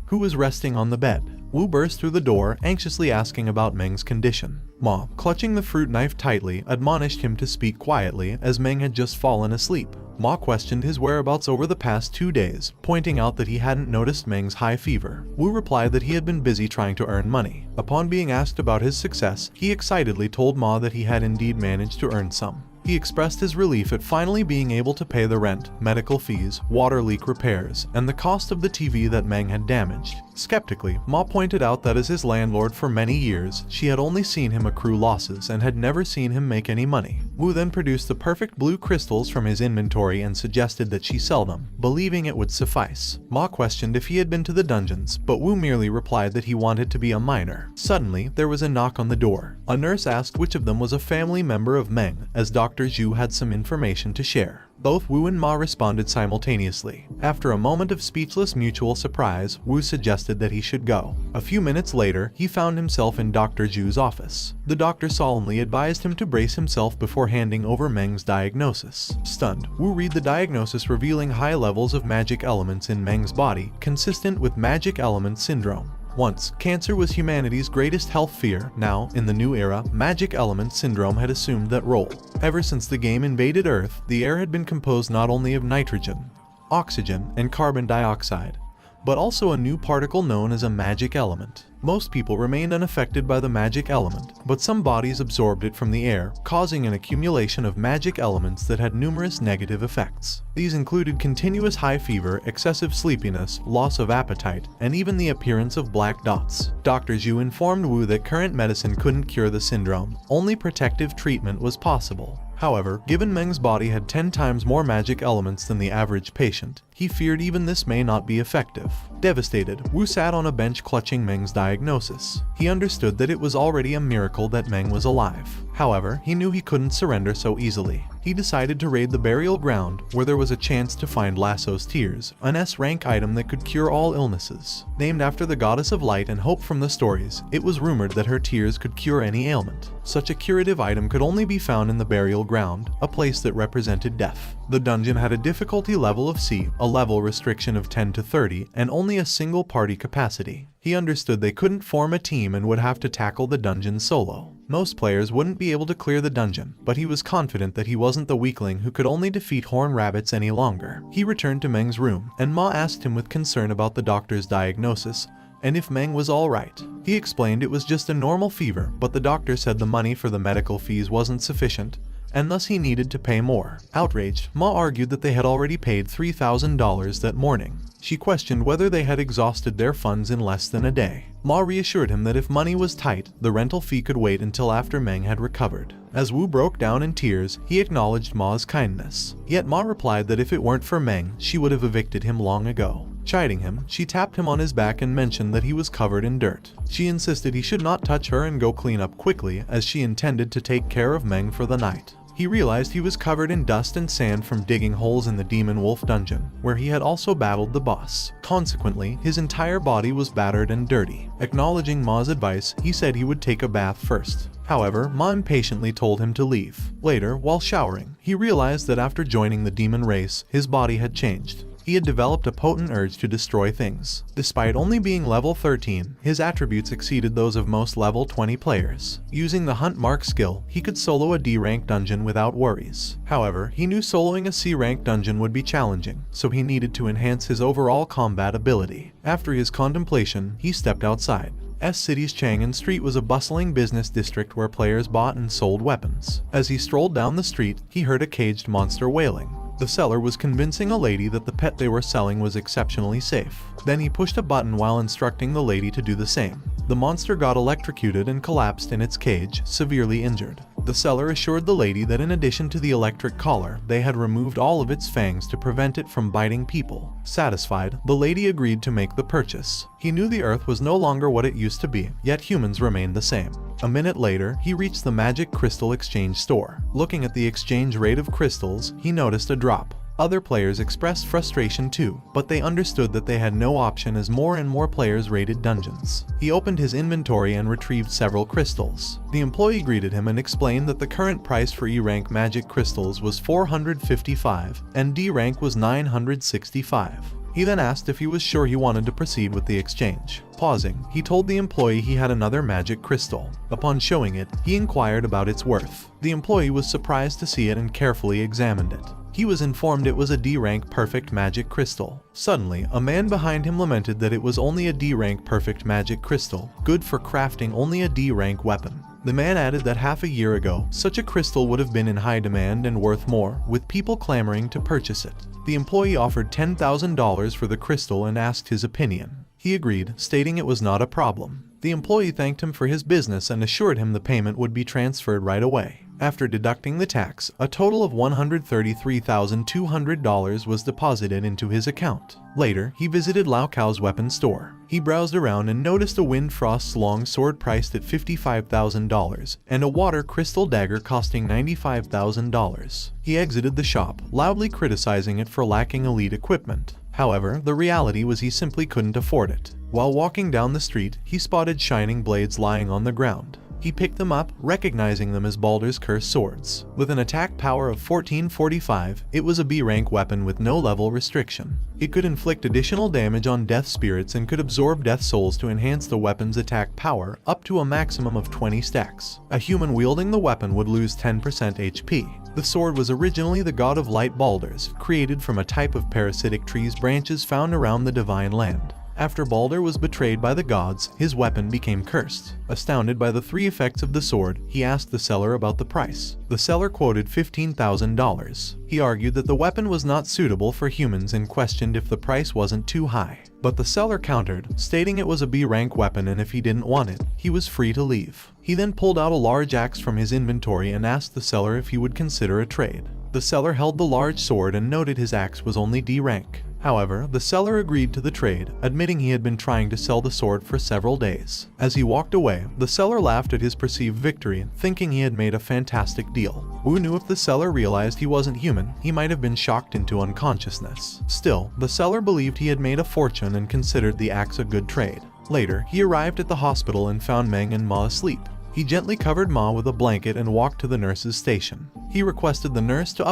who was resting on the bed. Wu burst through the door, anxiously asking about Meng's condition. Ma, clutching the fruit knife tightly, admonished him to speak quietly as Meng had just fallen asleep. Ma questioned his whereabouts over the past 2 days, pointing out that he hadn't noticed Meng's high fever. Wu replied that he had been busy trying to earn money. Upon being asked about his success, he excitedly told Ma that he had indeed managed to earn some. He expressed his relief at finally being able to pay the rent, medical fees, water leak repairs, and the cost of the TV that Meng had damaged. Skeptically, Ma pointed out that as his landlord for many years, she had only seen him accrue losses and had never seen him make any money. Wu then produced the perfect blue crystals from his inventory and suggested that she sell them, believing it would suffice. Ma questioned if he had been to the dungeons, but Wu merely replied that he wanted to be a miner. Suddenly, there was a knock on the door. A nurse asked which of them was a family member of Meng, as Dr. Zhu had some information to share. Both Wu and Ma responded simultaneously. After a moment of speechless mutual surprise, Wu suggested that he should go. A few minutes later, he found himself in Dr. Zhu's office. The doctor solemnly advised him to brace himself before handing over Meng's diagnosis. Stunned, Wu read the diagnosis revealing high levels of magic elements in Meng's body, consistent with magic element syndrome. Once, cancer was humanity's greatest health fear. Now, in the new era, magic element syndrome had assumed that role. Ever since the game invaded Earth, the air had been composed not only of nitrogen, oxygen, and carbon dioxide, but also a new particle known as a magic element. Most people remained unaffected by the magic element, but some bodies absorbed it from the air, causing an accumulation of magic elements that had numerous negative effects. These included continuous high fever, excessive sleepiness, loss of appetite, and even the appearance of black dots. Dr. Zhu informed Wu that current medicine couldn't cure the syndrome, only protective treatment was possible. However, given Meng's body had 10 times more magic elements than the average patient, he feared even this may not be effective. Devastated, Wu sat on a bench clutching Meng's diagnosis. He understood that it was already a miracle that Meng was alive. However, he knew he couldn't surrender so easily. He decided to raid the burial ground, where there was a chance to find Lasso's Tears, an S-rank item that could cure all illnesses. Named after the goddess of light and hope from the stories, it was rumored that her tears could cure any ailment. Such a curative item could only be found in the burial ground, a place that represented death. The dungeon had a difficulty level of C, a level restriction of 10 to 30, and only a single party capacity. He understood they couldn't form a team and would have to tackle the dungeon solo. Most players wouldn't be able to clear the dungeon, but he was confident that he wasn't the weakling who could only defeat horn rabbits any longer. He returned to Meng's room, and Ma asked him with concern about the doctor's diagnosis, and if Meng was alright. He explained it was just a normal fever, but the doctor said the money for the medical fees wasn't sufficient, and thus he needed to pay more. Outraged, Ma argued that they had already paid $3,000 that morning. She questioned whether they had exhausted their funds in less than a day. Ma reassured him that if money was tight, the rental fee could wait until after Meng had recovered. As Wu broke down in tears, he acknowledged Ma's kindness. Yet Ma replied that if it weren't for Meng, she would have evicted him long ago. Chiding him, she tapped him on his back and mentioned that he was covered in dirt. She insisted he should not touch her and go clean up quickly, as she intended to take care of Meng for the night. He realized he was covered in dust and sand from digging holes in the Demon Wolf dungeon, where he had also battled the boss. Consequently, his entire body was battered and dirty. Acknowledging Ma's advice, he said he would take a bath first. However, Ma impatiently told him to leave. Later, while showering, he realized that after joining the demon race, his body had changed. He had developed a potent urge to destroy things. Despite only being level 13, his attributes exceeded those of most level 20 players. Using the Hunt Mark skill, he could solo a D-rank dungeon without worries. However, he knew soloing a C-rank dungeon would be challenging, so he needed to enhance his overall combat ability. After his contemplation, he stepped outside. S-City's Chang'an Street was a bustling business district where players bought and sold weapons. As he strolled down the street, he heard a caged monster wailing. The seller was convincing a lady that the pet they were selling was exceptionally safe. Then he pushed a button while instructing the lady to do the same. The monster got electrocuted and collapsed in its cage, severely injured. The seller assured the lady that in addition to the electric collar, they had removed all of its fangs to prevent it from biting people. Satisfied, the lady agreed to make the purchase. He knew the Earth was no longer what it used to be, yet humans remained the same. A minute later, he reached the Magic Crystal Exchange store. Looking at the exchange rate of crystals, he noticed a drop. Other players expressed frustration too, but they understood that they had no option as more and more players raided dungeons. He opened his inventory and retrieved several crystals. The employee greeted him and explained that the current price for E-rank magic crystals was 455 and D-rank was 965. He then asked if he was sure he wanted to proceed with the exchange. Pausing, he told the employee he had another magic crystal. Upon showing it, he inquired about its worth. The employee was surprised to see it and carefully examined it. He was informed it was a D-rank perfect magic crystal. Suddenly, a man behind him lamented that it was only a D-rank perfect magic crystal, good for crafting only a D-rank weapon. The man added that half a year ago, such a crystal would have been in high demand and worth more, with people clamoring to purchase it. The employee offered $10,000 for the crystal and asked his opinion. He agreed, stating it was not a problem. The employee thanked him for his business and assured him the payment would be transferred right away. After deducting the tax, a total of $133,200 was deposited into his account. Later, he visited Lao Cao's weapons store. He browsed around and noticed a Windfrost's long sword priced at $55,000 and a water crystal dagger costing $95,000. He exited the shop, loudly criticizing it for lacking elite equipment. However, the reality was he simply couldn't afford it. While walking down the street, he spotted shining blades lying on the ground. He picked them up, recognizing them as Baldur's Curse swords. With an attack power of 1445, it was a B-rank weapon with no level restriction. It could inflict additional damage on death spirits and could absorb death souls to enhance the weapon's attack power up to a maximum of 20 stacks. A human wielding the weapon would lose 10% HP. The sword was originally the god of light Baldur's, created from a type of parasitic tree's branches found around the Divine Land. After Baldur was betrayed by the gods, his weapon became cursed. Astounded by the three effects of the sword, he asked the seller about the price. The seller quoted $15,000. He argued that the weapon was not suitable for humans and questioned if the price wasn't too high. But the seller countered, stating it was a B-rank weapon and if he didn't want it, he was free to leave. He then pulled out a large axe from his inventory and asked the seller if he would consider a trade. The seller held the large sword and noted his axe was only D-rank. However, the seller agreed to the trade, admitting he had been trying to sell the sword for several days. As he walked away, the seller laughed at his perceived victory, thinking he had made a fantastic deal. Wu knew if the seller realized he wasn't human, he might have been shocked into unconsciousness. Still, the seller believed he had made a fortune and considered the axe a good trade. Later, he arrived at the hospital and found Meng and Ma asleep. He gently covered Ma with a blanket and walked to the nurse's station. He requested the nurse to